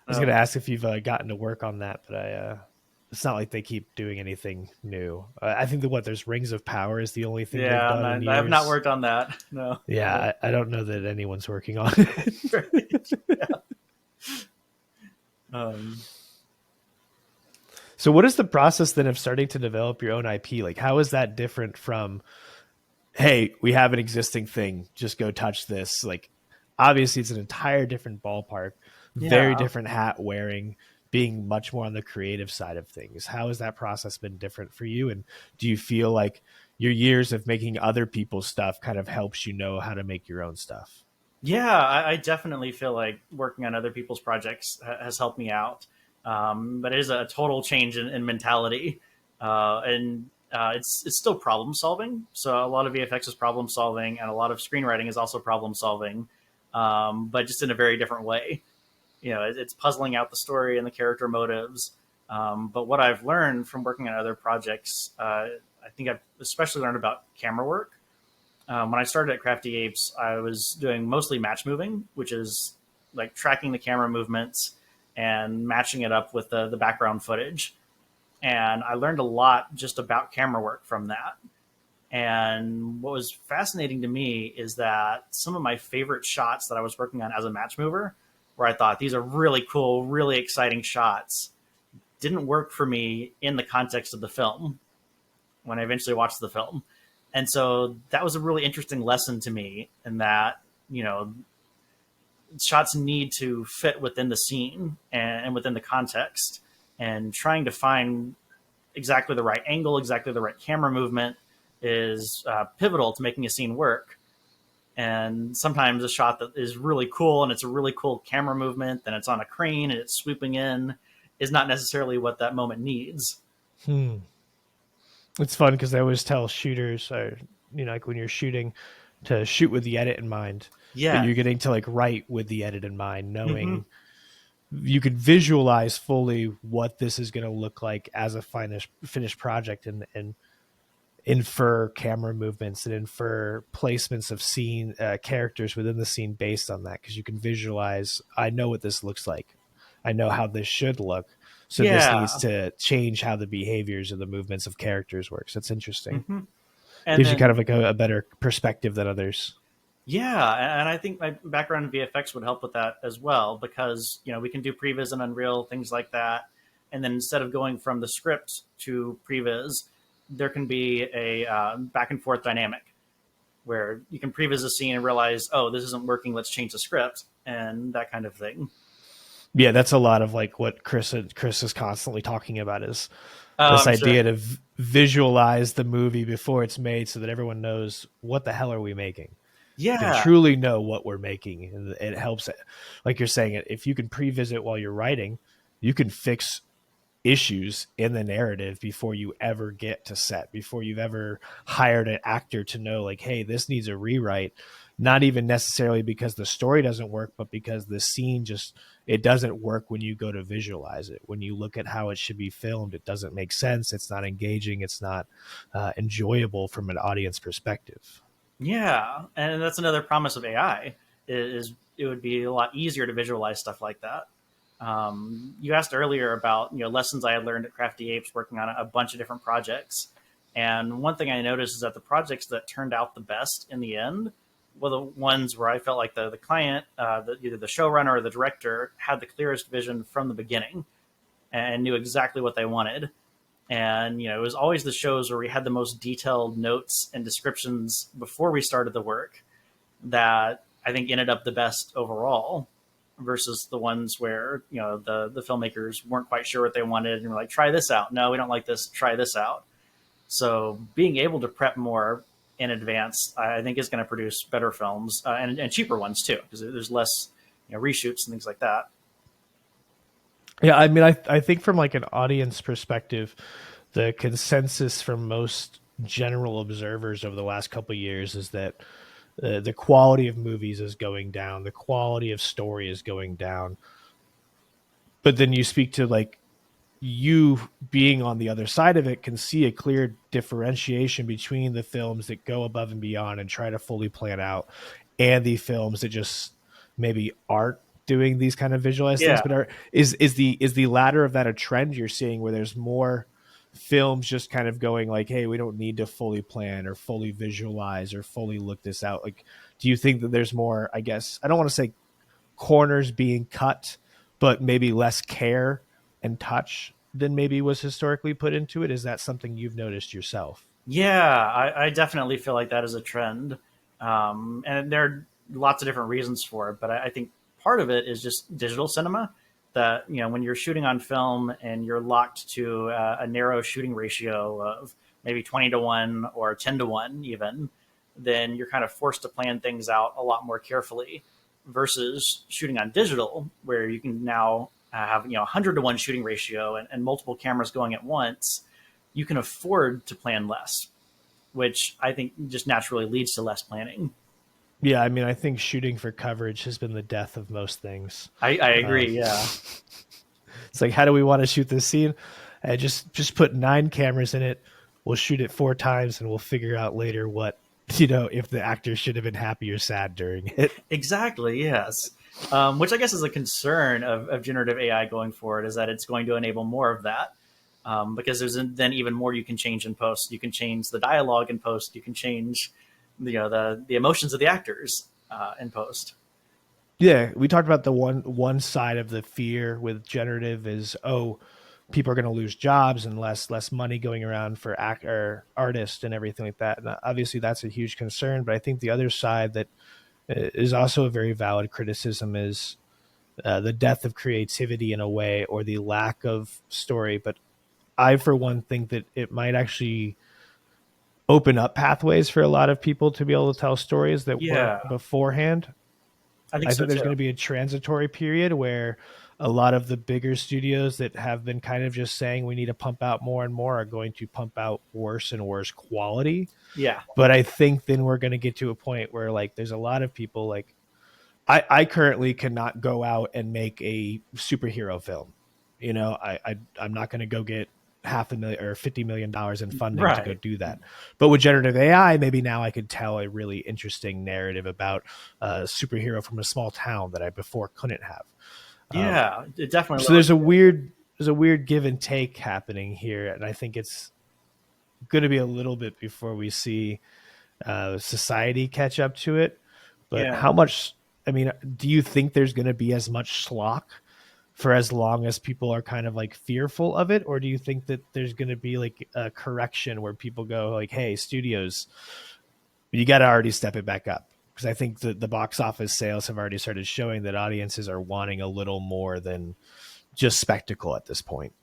I was going to Um, ask if you've gotten to work on that, but it's not like they keep doing anything new. I think that there's Rings of Power is the only thing they've yeah, done in I have not years. worked on that. No. Yeah, I don't know that anyone's working on it. Right. Yeah. Um, So, what is the process then of starting to develop your own IP? Like, how is that different from, hey, we have an existing thing, just go touch this? Like, obviously, it's an entire different ballpark, very yeah. different hat wearing, being much more on the creative side of things. How has that process been different for you? And do you feel like your years of making other people's stuff kind of helps you know how to make your own stuff? Yeah, I definitely feel like working on other people's projects has helped me out. But it is a total change in mentality, and it's still problem solving. So a lot of VFX is problem solving, and a lot of screenwriting is also problem solving, but just in a very different way. It's puzzling out the story and the character motives. But what I've learned from working on other projects, I think I've especially learned about camera work. When I started at Crafty Apes, I was doing mostly match moving, which is like tracking the camera movements and matching it up with the background footage. And I learned a lot just about camera work from that. And what was fascinating to me is that some of my favorite shots that I was working on as a match mover, where I thought these are really cool, really exciting shots, didn't work for me in the context of the film when I eventually watched the film. And so that was a really interesting lesson to me, in that, shots need to fit within the scene and within the context, and trying to find exactly the right angle, exactly the right camera movement is pivotal to making a scene work. And sometimes a shot that is really cool and it's a really cool camera movement, then it's on a crane and it's swooping in, is not necessarily what that moment needs. Hmm. It's fun because I always tell shooters, or like when you're shooting, to shoot with the edit in mind. but Yeah. you're getting to like write with the edit in mind, Hmm. knowing you could visualize fully what this is going to look like as a finished project, and infer camera movements and infer placements of scene characters within the scene based on that, because you can visualize, I know what this looks like, I know how this should look, so this needs Yeah. to change how the behaviors of the movements of characters works. That's interesting. Hmm. And Gives you kind of then like a better perspective than others. yeah, and I think my background in VFX would help with that as well because we can do previs and Unreal things like that, and then instead of going from the script to previs, there can be a back and forth dynamic where you can previs a scene and realize, oh, this isn't working, let's change the script, and that kind of thing. Yeah, that's a lot of like what Chris is constantly talking about, is Oh, this I'm sure. idea to visualize the movie before it's made so that everyone knows what the hell are we making. You can Yeah, truly know what we're making, and it helps. Like you're saying, if you can pre-visit while you're writing, you can fix issues in the narrative before you ever get to set, before you've ever hired an actor to know, like, hey, this needs a rewrite. Not even necessarily because the story doesn't work, but because the scene just, it doesn't work when you go to visualize it. When you look at how it should be filmed, it doesn't make sense. It's not engaging. It's not enjoyable from an audience perspective. yeah, and that's another promise of AI is it would be a lot easier to visualize stuff like that. You asked earlier about lessons I had learned at Crafty Apes working on a bunch of different projects, and one thing I noticed is that the projects that turned out the best in the end were the ones where I felt like the client, either the showrunner or the director, had the clearest vision from the beginning and knew exactly what they wanted. And it was always the shows where we had the most detailed notes and descriptions before we started the work that I think ended up the best overall, versus the ones where the filmmakers weren't quite sure what they wanted and were like, try this out, no, we don't like this, try this out. So being able to prep more in advance, I think, is going to produce better films, and cheaper ones too, because there's less reshoots and things like that. Yeah, I mean, I think from like an audience perspective, the consensus from most general observers over the last couple of years is that the quality of movies is going down, the quality of story is going down. But then you speak to like, you being on the other side of it can see a clear differentiation between the films that go above and beyond and try to fully plan out, and the films that just maybe aren't doing these kind of visualized things, Yeah. but are, is the latter of that a trend you're seeing, where there's more films just kind of going like, hey, we don't need to fully plan or fully visualize or fully look this out? Like, do you think that there's more, I guess, I don't want to say corners being cut, but maybe less care and touch than maybe was historically put into it? Is that something you've noticed yourself? Yeah, I definitely feel like that is a trend, and there are lots of different reasons for it. But I think part of it is just digital cinema. That when you're shooting on film and you're locked to a narrow shooting ratio of maybe 20-1 or 10-1, even, then you're kind of forced to plan things out a lot more carefully. Versus shooting on digital, where you can now have 100-1 shooting ratio and multiple cameras going at once, you can afford to plan less, which I think just naturally leads to less planning. Yeah, I mean, I think shooting for coverage has been the death of most things. I Um, agree. Yeah, it's like, how do we want to shoot this scene? Just put 9 cameras in it. We'll shoot it 4 times, and we'll figure out later what, if the actor should have been happy or sad during it. exactly. Yes. Which I guess is a concern of generative AI going forward, is that it's going to enable more of that. Because there's then even more you can change in post. You can change the dialogue in post. You can change the emotions of the actors in post. Yeah, we talked about the one side of the fear with generative is, oh, people are going to lose jobs and less money going around for artists and everything like that. And obviously, that's a huge concern. But I think the other side that is also a very valid criticism is the death of creativity in a way, or the lack of story. But I, for one, think that it might actually open up pathways for a lot of people to be able to tell stories that weren't Yeah, beforehand. I think I so think there's too. going to be a transitory period where a lot of the bigger studios that have been kind of just saying we need to pump out more and more are going to pump out worse and worse quality. Yeah. But I think then we're going to get to a point where like there's a lot of people like I currently cannot go out and make a superhero film. I'm not going to go get half a million or $50 million in funding to go Right. do that. But with generative AI, maybe now I could tell a really interesting narrative about a superhero from a small town that I before couldn't have. Um, Yeah, it definitely so lowers the barrier. there's a weird give and take happening here, and I think it's going to be a little bit before we see society catch up to it. But Yeah. how much? I mean, do you think there's going to be as much schlock for as long as people are kind of like fearful of it, or do you think that there's going to be like a correction where people go like, "Hey, studios, you got to already step it back up"? Because I think the box office sales have already started showing that audiences are wanting a little more than just spectacle at this point.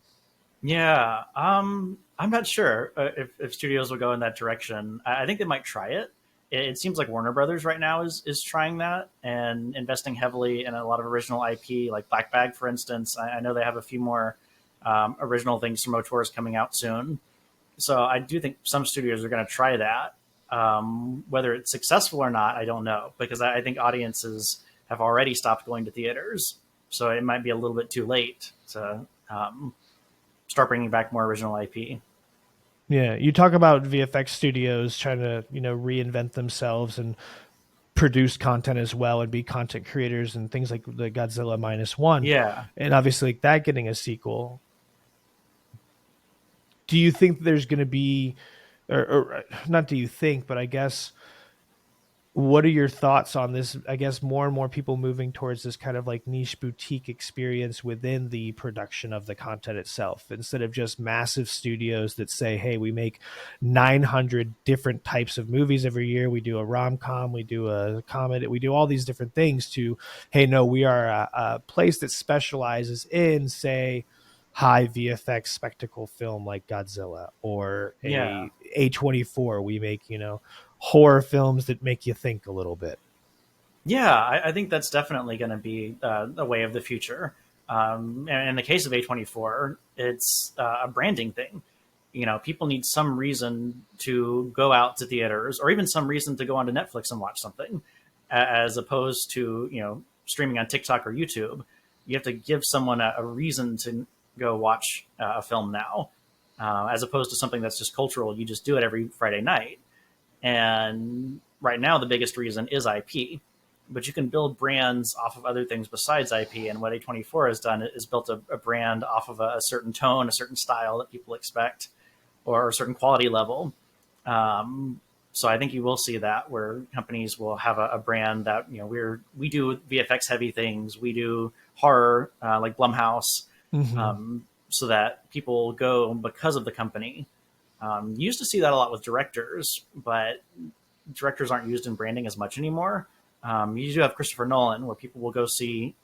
Yeah, I'm not sure if studios will go in that direction. I think they might try it. It seems like Warner Brothers right now is trying that and investing heavily in a lot of original IP, like Black Bag, for instance. I know they have a few more original things from Motors coming out soon. So I do think some studios are going to try that. Whether it's successful or not, I don't know, because I think audiences have already stopped going to theaters. So it might be a little bit too late to start bringing back more original IP. Yeah, you talk about VFX studios trying to reinvent themselves and produce content as well and be content creators and things like the Godzilla -1, Yeah, and obviously like that getting a sequel. Do you think there's going to be, or not? Do you think? But I guess what are your thoughts on this? I guess more and more people moving towards this kind of like niche boutique experience within the production of the content itself, instead of just massive studios that say, hey, we make 900 different types of movies every year. We do a rom-com, we do a comedy, we do all these different things to, hey, no, we are a place that specializes in, say, high VFX spectacle film like Godzilla, or yeah, a A24. We make, horror films that make you think a little bit. yeah. I think that's definitely going to be a way of the future. And in the case of A24, it's a branding thing. You know, people need some reason to go out to theaters, or even some reason to go onto Netflix and watch something, as opposed to streaming on TikTok or YouTube. You have to give someone a reason to go watch a film now, as opposed to something that's just cultural. You just do it every Friday night. And right now, the biggest reason is IP. But you can build brands off of other things besides IP. And what A24 has done is built a brand off of a certain tone, a certain style that people expect, or a certain quality level. So I think you will see that where companies will have a brand that we do VFX heavy things, we do horror like Blumhouse, Mm-hmm. so that people go because of the company. You used to see that a lot with directors, but directors aren't used in branding as much anymore. You do have Christopher Nolan, where people will go see,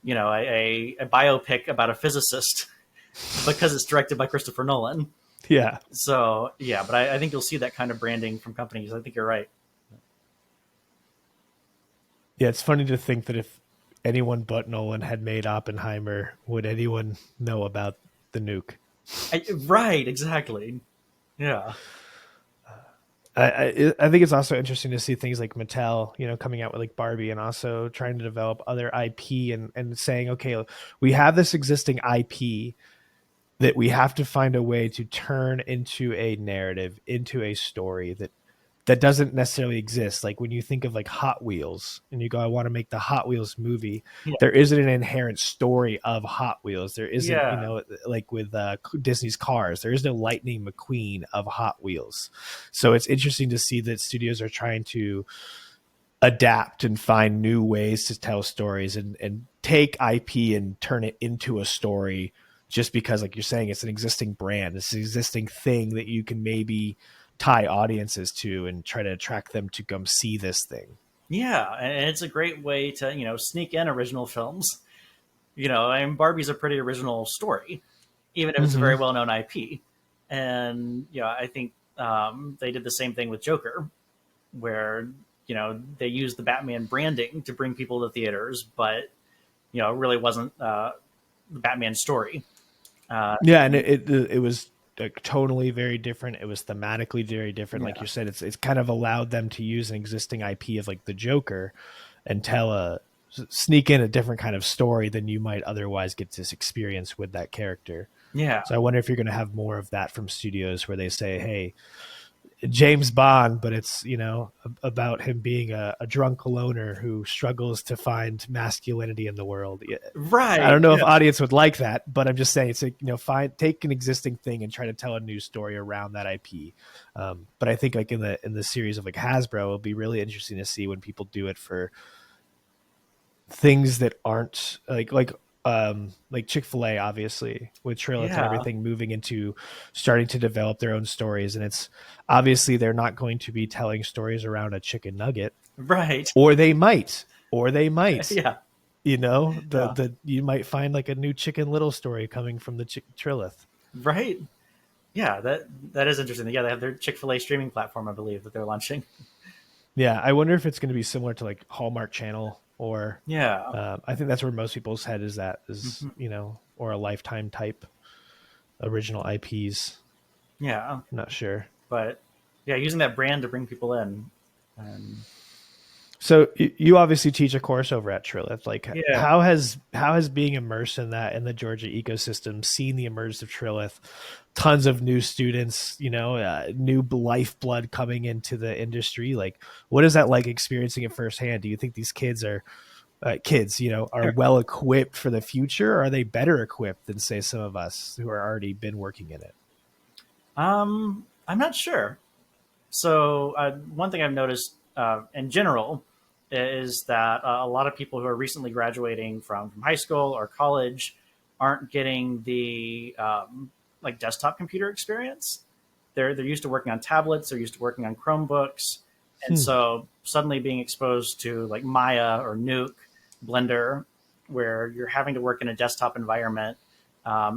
a biopic about a physicist because it's directed by Christopher Nolan. Yeah. So yeah, but I think you'll see that kind of branding from companies. I think you're right. Yeah. It's funny to think that if anyone but Nolan had made Oppenheimer, would anyone know about the nuke? Right, exactly. Yeah, I think it's also interesting to see things like Mattel, coming out with like Barbie and also trying to develop other IP, and saying, okay, we have this existing IP that we have to find a way to turn into a narrative, into a story that doesn't necessarily exist. Like when you think of like Hot Wheels and you go, I want to make the Hot Wheels movie, yeah, there isn't an inherent story of Hot Wheels. There isn't, yeah, like with Disney's Cars, there is no Lightning McQueen of Hot Wheels. So it's interesting to see that studios are trying to adapt and find new ways to tell stories, and take IP and turn it into a story, just because, like you're saying, it's an existing brand, it's an existing thing that you can maybe tie audiences to and try to attract them to come see this thing. yeah. And it's a great way to sneak in original films. I mean, Barbie's a pretty original story, even if it's a Mm-hmm. very well known IP. And I think they did the same thing with Joker, where they used the Batman branding to bring people to theaters, but it really wasn't the Batman story. Yeah, and And it was like tonally very different. It was thematically very different. Like yeah, you said, it's kind of allowed them to use an existing IP of like the Joker and tell sneak in a different kind of story than you might otherwise get to experience with that character. Yeah. So I wonder if you're going to have more of that from studios where they say, "Hey, James Bond," but it's about him being a drunk loner who struggles to find masculinity in the world. I Right. don't know if Yeah. audience would like that, but I'm just saying it's like, find take an existing thing and try to tell a new story around that IP. But I think like in the series of like Hasbro, it'll be really interesting to see when people do it for things that aren't like Chick-fil-A, obviously, with Trilith and Yeah. everything moving into starting to develop their own stories. And it's obviously they're not going to be telling stories around a chicken nugget, Right. or they might, Yeah. Yeah. the you might find like a new Chicken Little story coming from the Trilith. Right. Yeah. That is interesting. Yeah, they have their Chick-fil-A streaming platform, I believe, that they're launching. Yeah. I wonder if it's going to be similar to like Hallmark Channel or, Yeah. I think that's where most people's head is at is, Hmm. or a Lifetime type original IPs. Yeah. I'm not sure. But yeah, using that brand to bring people in. And So you obviously teach a course over at Trilith. Like, yeah. how has being immersed in that in the Georgia ecosystem, seeing the emergence of Trilith, tons of new students, new lifeblood coming into the industry. Like, what is that like experiencing it firsthand? Do you think these kids, are well equipped for the future? Or are they better equipped than say some of us who are already been working in it? I'm not sure. So one thing I've noticed in general is that a lot of people who are recently graduating from high school or college aren't getting the like desktop computer experience. They're used to working on tablets. They're used to working on Chromebooks, and Hmm. so suddenly being exposed to like Maya or Nuke, Blender, where you're having to work in a desktop environment,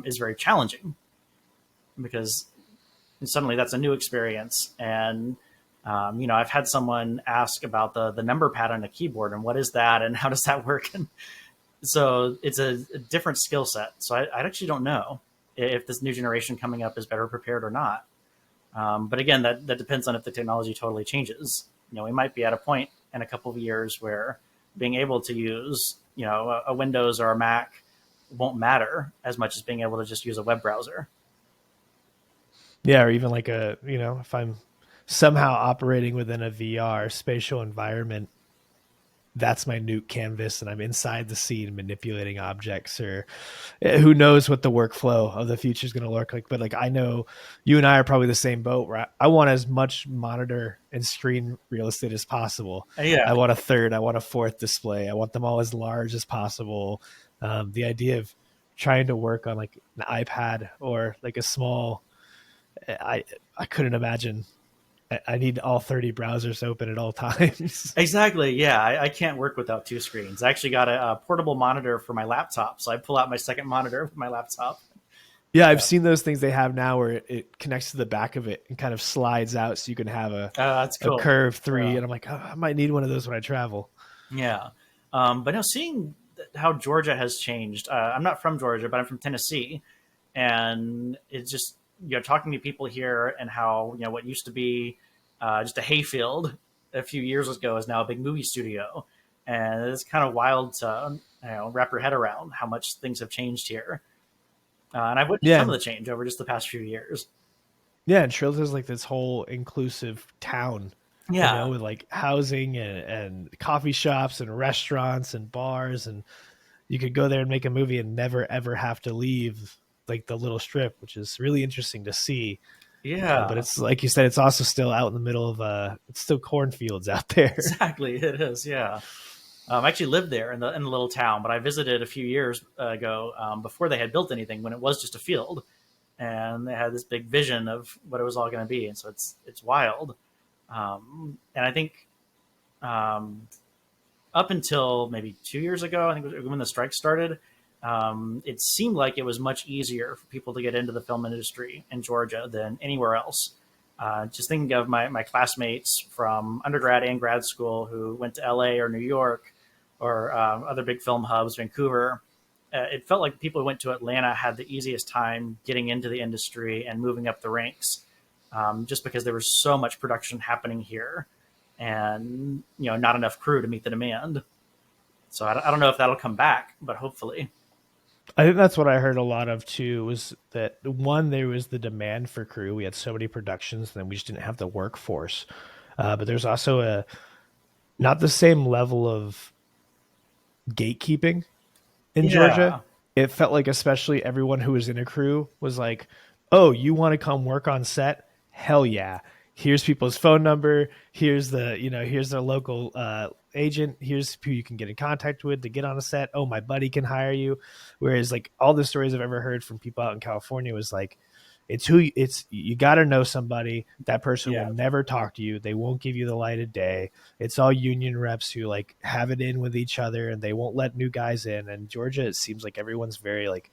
is very challenging because suddenly that's a new experience. And I've had someone ask about the number pad on a keyboard and what is that and how does that work. And so it's a different skill set. So I actually don't know if this new generation coming up is better prepared or not. But again, that depends on if the technology totally changes. We might be at a point in a couple of years where being able to use a Windows or a Mac won't matter as much as being able to just use a web browser. Yeah, or even like if I'm somehow operating within a VR spatial environment, that's my Nuke canvas, and I'm inside the scene manipulating objects, or who knows what the workflow of the future is going to look like. But like, I know you and I are probably the same boat where I want as much monitor and screen real estate as possible. Yeah, I want a third, I want a fourth display. I want them all as large as possible. The idea of trying to work on like an iPad or like a small, I I couldn't imagine. I need all 30 browsers open at all times. exactly. Yeah, I can't work without two screens. I actually got a portable monitor for my laptop, so I pull out my second monitor with my laptop. Yeah, I've Yeah, seen those things they have now where it connects to the back of it and kind of slides out so you can have that's a cool. curve three. Yeah, And I'm like, oh, I might need one of those when I travel. yeah. But no, seeing how Georgia has changed. I'm not from Georgia, but I'm from Tennessee, and it's just talking to people here and how what used to be just a hayfield a few years ago is now a big movie studio, and it's kind of wild to wrap your head around how much things have changed here. And I've witnessed Yeah. some of the change over just the past few years. Yeah. And Trills is like this whole inclusive town, Yeah, with like housing and coffee shops and restaurants and bars. And you could go there and make a movie and never, ever have to leave like the little strip, which is really interesting to see. But yeah, it's like you said, it's also still out in the middle of it's still cornfields out there. exactly. It is. Yeah. I actually lived there in the little town, but I visited a few years ago before they had built anything when it was just a field, and they had this big vision of what it was all going to be, and so it's wild. And I think um, up until maybe 2 years ago, I think it was when the strike started, it seemed like it was much easier for people to get into the film industry in Georgia than anywhere else. Just thinking of my classmates from undergrad and grad school who went to LA or New York or other big film hubs, Vancouver. It felt like people who went to Atlanta had the easiest time getting into the industry and moving up the ranks, just because there was so much production happening here, and not enough crew to meet the demand. So I don't know if that'll come back, but hopefully. I think that's what I heard a lot of too. Was that one? There was the demand for crew. We had so many productions, and then we just didn't have the workforce. But there's also a not the same level of gatekeeping in Georgia. Yeah. It felt like, especially everyone who was in a crew was like, "Oh, you want to come work on set? Hell yeah! Here's people's phone number. Here's here's their local agent. Here's who you can get in contact with to get on a set. Oh, my buddy can hire you." Whereas, like, all the stories I've ever heard from people out in California was like, it's you got to know somebody. That person will Yeah. never talk to you. They won't give you the light of day. It's all union reps who like have it in with each other, and they won't let new guys in. And Georgia, it seems like everyone's very like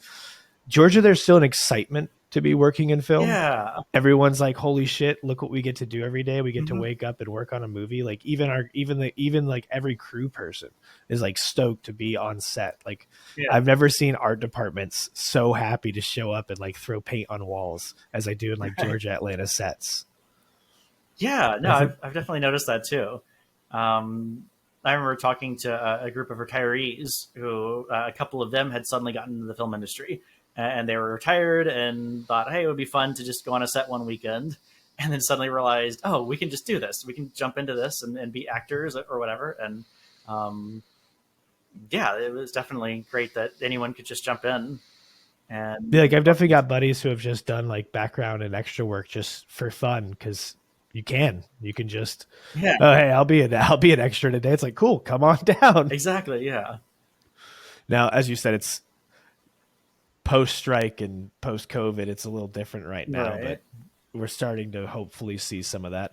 Georgia. There's still an excitement to be working in film. Yeah. Everyone's like, holy shit, look what we get to do every day. We get to Hmm. wake up and work on a movie. Like even like every crew person is like stoked to be on set. Like Yeah. I've never seen art departments so happy to show up and like throw paint on walls as I do in like Right. Georgia Atlanta sets. Yeah. No, I think I've definitely noticed that too. Um, I remember talking to a group of retirees who a couple of them had suddenly gotten into the film industry, and they were retired and thought, hey, it would be fun to just go on a set one weekend. And then suddenly realized, oh, we can just do this. We can jump into this and be actors or whatever. And um, yeah, it was definitely great that anyone could just jump in yeah, and like I've definitely got buddies who have just done like background and extra work just for fun because you can just, yeah, oh hey, I'll be an extra today. It's like, cool, come on down. exactly, yeah, Now, as you said, it's post strike and post COVID. It's a little different right now, right. but we're starting to hopefully see some of that.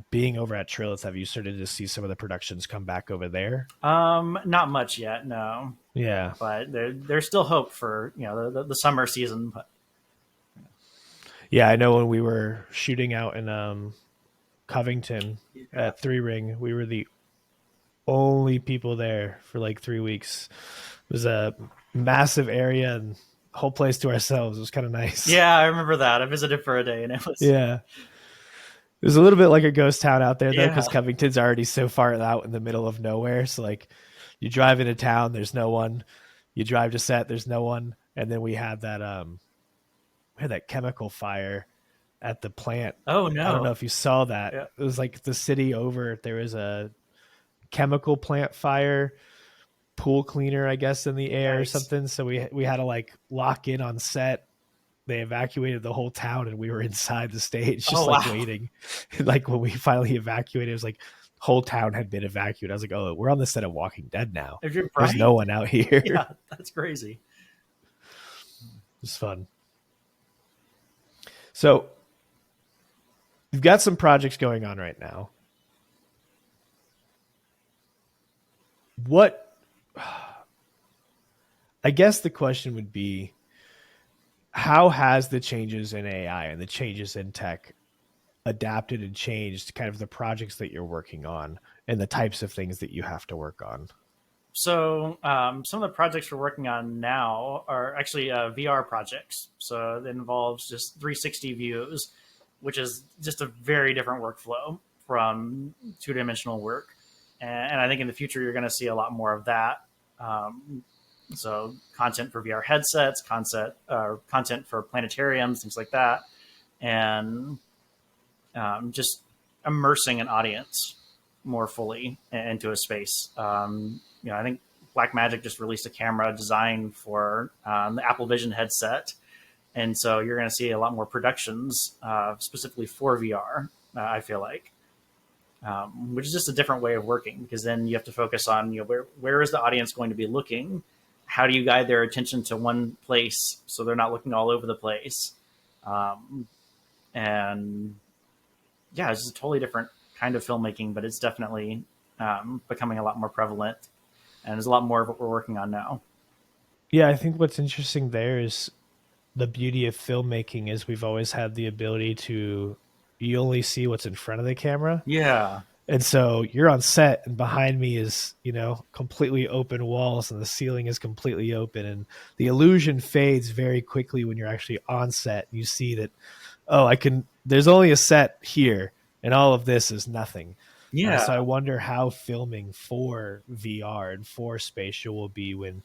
Being over at Trillis, have you started to see some of the productions come back over there? Not much yet, no, Yeah. but there's still hope for the summer season. But Yeah, I know when we were shooting out in Covington yeah. at Three Ring, we were the only people there for like 3 weeks. It was a massive area and whole place to ourselves. It was kind of nice. Yeah, I remember that. I visited for a day, and it was Yeah. It was a little bit like a ghost town out there though, yeah. because Covington's already so far out in the middle of nowhere. So like you drive into town, there's no one. You drive to set, there's no one. And then we had that chemical fire at the plant. Oh I don't know no. if you saw that. Yeah. It was like the city over. There was a chemical plant fire, pool cleaner, I guess, in the air or Yikes. something. So we had to like lock in on set. They evacuated the whole town, and we were inside the stage, just Oh like wow. waiting. And like when we finally evacuated, it was like whole town had been evacuated. I was like, oh, we're on the set of Walking Dead now. If you're There's right. no one out here. It Yeah, that's crazy. was fun. So we've got some projects going on right now. What I guess the question would be, how has the changes in AI and the changes in tech adapted and changed kind of the projects that you're working on and the types of things that you have to work on? So some of the projects we're working on now are actually VR projects. So it involves just 360 views, which is just a very different workflow from two-dimensional work. And I think in the future you're going to see a lot more of that. Um, so content for VR headsets, content for planetariums, things like that, and just immersing an audience more fully into a space. I think Blackmagic just released a camera designed for the Apple Vision headset, and so you're going to see a lot more productions specifically for VR. I feel like, which is just a different way of working because then you have to focus on where is the audience going to be looking. How do you guide their attention to one place so they're not looking all over the place? And yeah, it's just a totally different kind of filmmaking, but it's definitely becoming a lot more prevalent, and there's a lot more of what we're working on now. Yeah, I think what's interesting there is the beauty of filmmaking is we've always had the ability to you only see what's in front of the camera. Yeah. And so you're on set and behind me is, completely open walls and the ceiling is completely open and the illusion fades very quickly when you're actually on set. You see that, oh, there's only a set here and all of this is nothing. Yeah, So I wonder how filming for VR and for spatial will be when,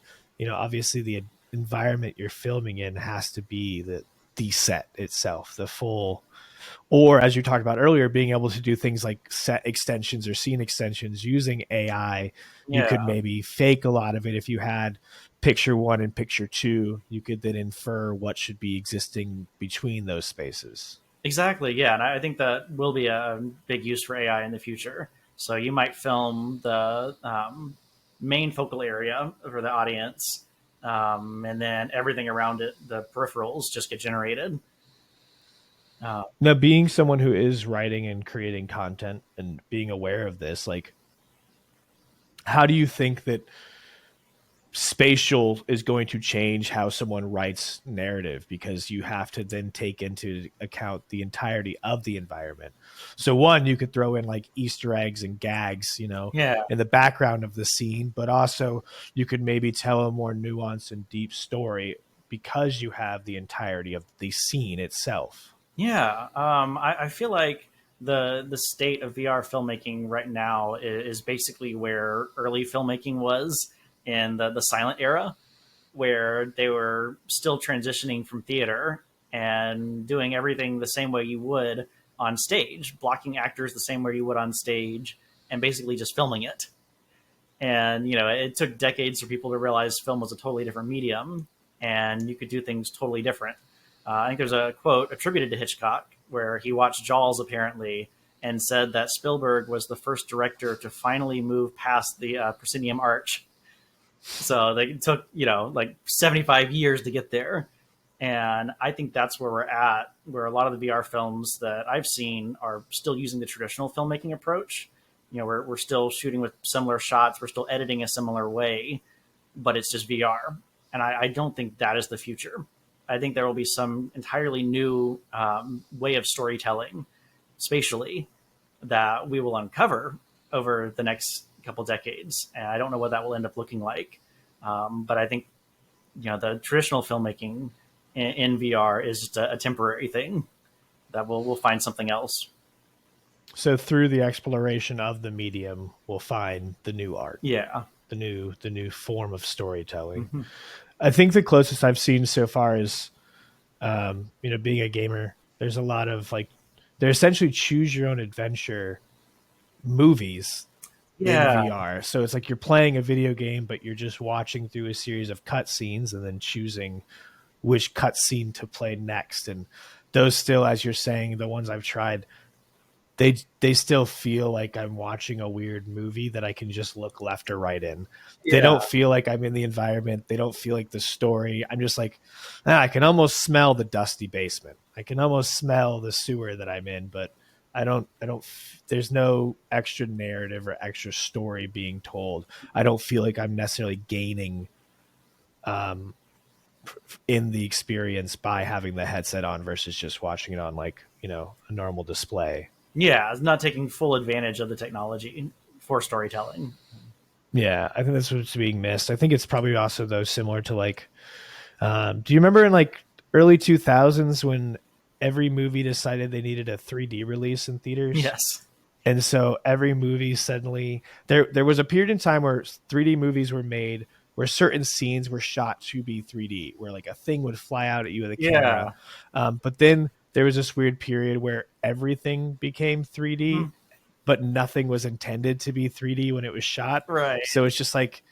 obviously the environment you're filming in has to be the set itself, the full, or as you talked about earlier, being able to do things like set extensions or scene extensions using AI. You yeah. could maybe fake a lot of it. If you had picture one and picture two, you could then infer what should be existing between those spaces. Exactly, yeah, and I think that will be a big use for AI in the future. So you might film the main focal area for the audience, and then everything around it, the peripherals, just get generated. Uh, Now, being someone who is writing and creating content and being aware of this, like, how do you think that spatial is going to change how someone writes narrative, because you have to then take into account the entirety of the environment. So one, you could throw in like Easter eggs and gags, yeah, in the background of the scene, but also you could maybe tell a more nuanced and deep story because you have the entirety of the scene itself. yeah. I feel like the state of VR filmmaking right now is basically where early filmmaking was in the silent era, where they were still transitioning from theater and doing everything the same way you would on stage, blocking actors the same way you would on stage, and basically just filming it. And it took decades for people to realize film was a totally different medium, and you could do things totally different. I think there's a quote attributed to Hitchcock where he watched Jaws apparently and said that Spielberg was the first director to finally move past the proscenium arch. So they took, like 75 years to get there. And I think that's where we're at, where a lot of the VR films that I've seen are still using the traditional filmmaking approach. We're still shooting with similar shots, we're still editing a similar way, but it's just VR. And I don't think that is the future. I think there will be some entirely new way of storytelling spatially that we will uncover over the next couple decades. And I don't know what that will end up looking like. But I think the traditional filmmaking in VR is just a temporary thing that we'll find something else. So through the exploration of the medium, we'll find the new art, Yeah. the new form of storytelling. Hmm. I think the closest I've seen so far is, being a gamer. There's a lot of like, they're essentially choose your own adventure movies in Yeah. VR. So it's like you're playing a video game, but you're just watching through a series of cutscenes and then choosing which cutscene to play next. And those still, as you're saying, the ones I've tried, they still feel like I'm watching a weird movie that I can just look left or right in. They Yeah. don't feel like I'm in the environment. They don't feel like the story. I'm just like, I can almost smell the dusty basement. I can almost smell the sewer that I'm in, but I don't there's no extra narrative or extra story being told. I don't feel like I'm necessarily gaining um in the experience by having the headset on versus just watching it on, like, a normal display. Yeah. It's not taking full advantage of the technology for storytelling. Yeah, I think that's what's being missed. I think it's probably also though similar to like, do you remember in like early 2000s when every movie decided they needed a 3D release in theaters? Yes. And so every movie suddenly, there was a period in time where 3D movies were made where certain scenes were shot to be 3D, where like a thing would fly out at you with a camera. Yeah. But then there was this weird period where everything became 3D, Mm. but nothing was intended to be 3D when it was shot. Right. So it's just like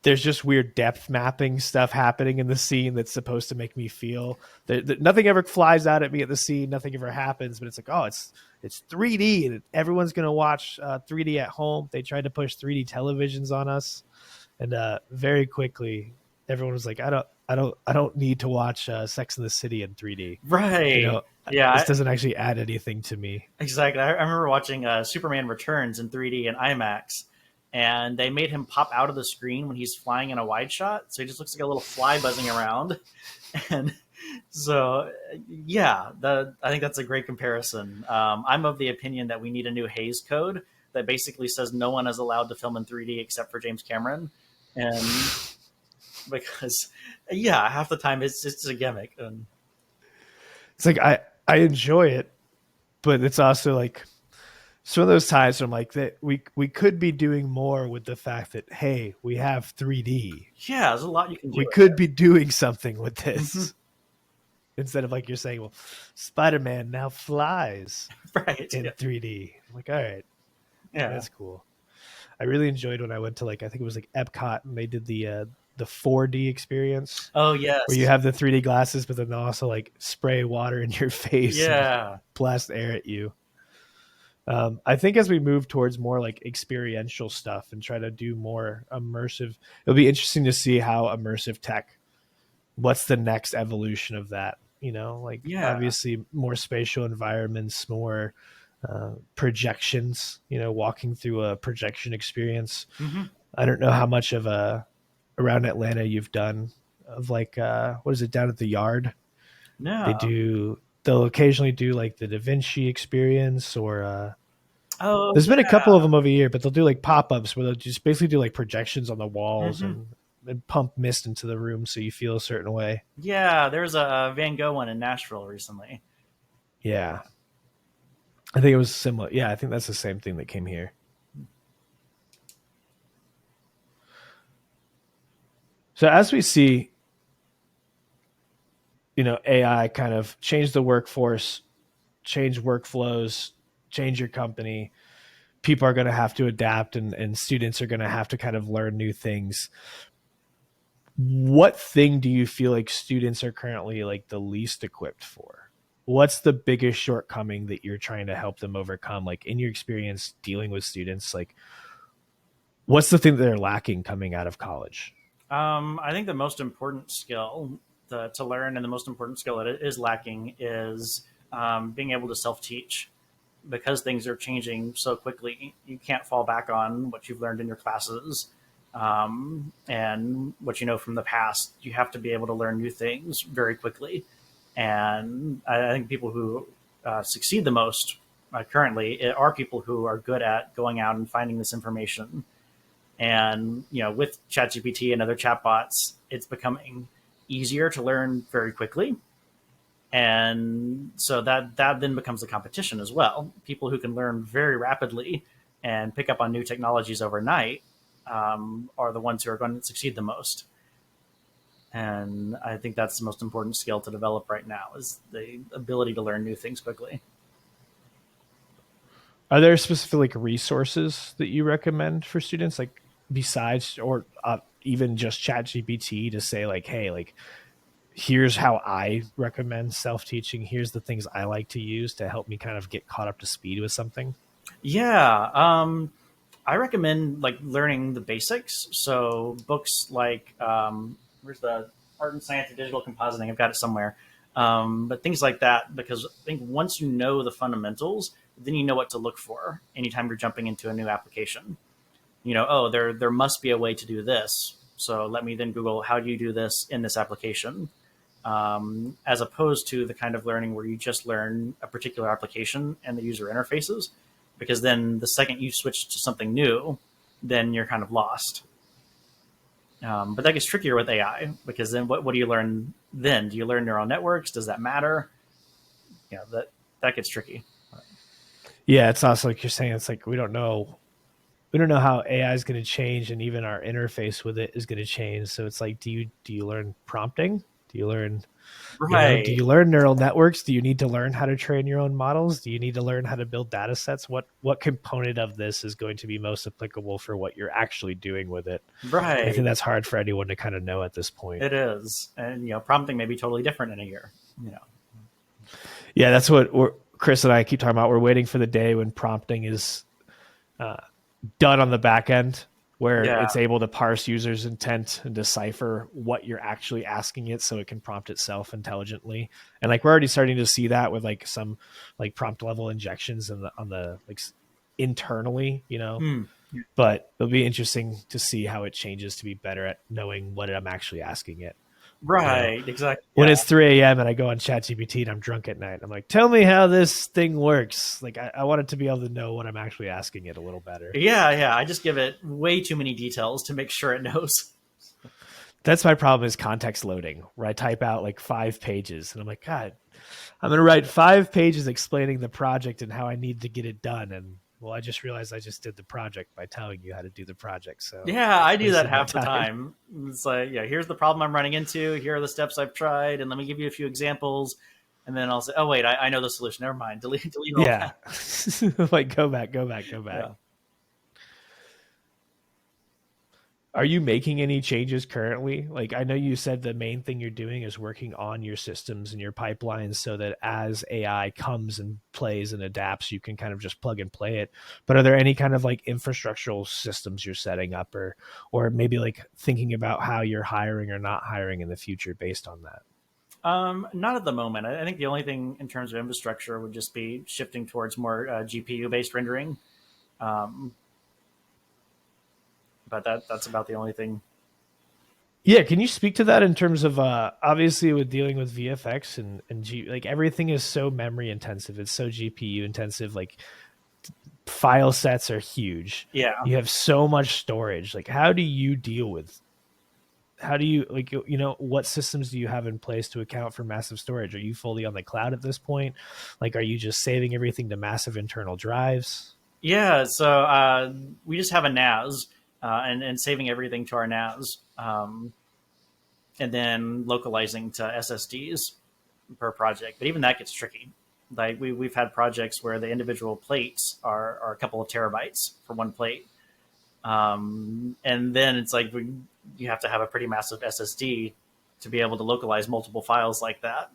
there's just weird depth mapping stuff happening in the scene that's supposed to make me feel that nothing ever flies out at me at the scene. Nothing ever happens, but it's like, oh, it's 3D and everyone's going to watch 3D at home. They tried to push 3D televisions on us. And very quickly, everyone was like, I don't need to watch Sex in the City in 3D. You Right. know, Yeah. this doesn't actually add anything to me. Exactly. I remember watching Superman Returns in 3D and IMAX, and they made him pop out of the screen when he's flying in a wide shot, so he just looks like a little fly buzzing around. And so, yeah, I think that's a great comparison. I'm of the opinion that we need a new Hays Code that basically says no one is allowed to film in 3D except for James Cameron, and because yeah, half the time it's just a gimmick. And It's like I enjoy it, but it's also like some of those times where I'm like that we could be doing more with the fact that, hey, we have 3D. Yeah, there's a lot you can do We with could be doing something with it. Hmm. this instead of like you're saying, well, Spider-Man now flies Right. in Yeah. 3D. I'm like, all right, Yeah. that's cool. I really enjoyed when I went to like I think it was like Epcot and they did the 4D experience Oh where you yes. have the 3D glasses, but then they also like spray water in your face and Yeah. blast air at you. I think as we move towards more like experiential stuff and try to do more immersive, it'll be interesting to see how immersive tech, what's the next evolution of that? You know, like Yeah. obviously more spatial environments, more projections, you know, walking through a projection experience. Hmm. I don't know how much of a around Atlanta you've done of like what is it down at the yard? They No. do they'll occasionally do like the Da Vinci experience or Oh there's been a couple of yeah. them over here, but they'll do like pop-ups where they'll just basically do like projections on the walls Hmm. and pump mist into the room so you feel a certain way. Yeah. There's a Van Gogh one in Nashville recently. Yeah. I think it was similar. Yeah, I think that's the same thing that came here. So as we see, you know, AI kind of change the workforce, change workflows, change your company, people are going to have to adapt and students are going to have to kind of learn new things. What thing do you feel like students are currently like the least equipped for? What's the biggest shortcoming that you're trying to help them overcome? Like in your experience dealing with students, like what's the thing that they're lacking coming out of college? I think the most important skill to learn, and the most important skill that it is lacking, is being able to self-teach. Because things are changing so quickly, you can't fall back on what you've learned in your classes and what you know from the past. You have to be able to learn new things very quickly. And I think people who succeed the most currently are people who are good at going out and finding this information. And with ChatGPT and other chatbots, it's becoming easier to learn very quickly, and so that then becomes a competition as well. People who can learn very rapidly and pick up on new technologies overnight are the ones who are going to succeed the most. And I think that's the most important skill to develop right now, is the ability to learn new things quickly. Are there specific like resources that you recommend for students, like besides or even just ChatGPT to say like, hey, like here's how I recommend self teaching. Here's the things I like to use to help me kind of get caught up to speed with something. Yeah, I recommend like learning the basics. So books like where's the Art and Science of Digital Compositing? I've got it somewhere. But things like that, because I think once you know the fundamentals, then you know what to look for anytime you're jumping into a new application. Oh, there must be a way to do this. So let me then Google, how do you do this in this application? As opposed to the kind of learning where you just learn a particular application and the user interfaces, because then the second you switch to something new, then you're kind of lost. But that gets trickier with AI, because then what do you learn then? Do you learn neural networks? Does that matter? That gets tricky. Yeah, it's also like you're saying, it's like we don't know how AI is going to change, and even our interface with it is going to change. So it's like, do you learn prompting? Do you learn, you know, do Right. you learn neural networks? Do you need to learn how to train your own models? Do you need to learn how to build data sets? What component of this is going to be most applicable for what you're actually doing with it? And I Right. think that's hard for anyone to kind of know at this point. It is. And prompting may be totally different in a year. Yeah, that's what Chris and I keep talking about. We're waiting for the day when prompting is uh, done on the back end, where Yeah. it's able to parse users' intent and decipher what you're actually asking it so it can prompt itself intelligently. And like we're already starting to see that with like some like prompt level injections on the like internally, you know. Hmm. But it'll be interesting to see how it changes to be better at knowing what I'm actually asking it. You know, Right. Exactly. when Yeah. it's 3 a.m. and I go on ChatGPT and I'm drunk at night, I'm like, tell me how this thing works. Like, I want it to be able to know what I'm actually asking it a little better. Yeah. Yeah. I just give it way too many details to make sure it knows. That's my problem is context loading, where I type out like 5 pages and I'm like, God, I'm going to write 5 pages explaining the project and how I need to get it done. And well, I just realized I just did the project by telling you how to do the project. So Yeah, I do that wasted my half the time. time. It's like, yeah, here's the problem I'm running into. Here are the steps I've tried, and let me give you a few examples. And then I'll say, oh wait, I know the solution. Never mind. Delete all Yeah. that. Like go back, go back, go back. Yeah. Are you making any changes currently? Like I know you said the main thing you're doing is working on your systems and your pipelines so that as AI comes and plays and adapts, you can kind of just plug and play it. But are there any kind of like infrastructural systems you're setting up or maybe like thinking about how you're hiring or not hiring in the future based on that? Not at the moment. I think the only thing in terms of infrastructure would just be shifting towards more GPU based rendering. Um, but that's about the only thing. Yeah, can you speak to that in terms of obviously with dealing with VFX like everything is so memory intensive, it's so GPU intensive, like file sets are huge. Yeah. You have so much storage. Like how do you deal with how do you like what systems do you have in place to account for massive storage? Are you fully on the cloud at this point? Like are you just saving everything to massive internal drives? Yeah. So we just have a NAS and saving everything to our NAS. And then localizing to SSDs per project. But even that gets tricky. Like we've had projects where the individual plates are a couple of terabytes for one plate. And then it's like you have to have a pretty massive SSD to be able to localize multiple files like that.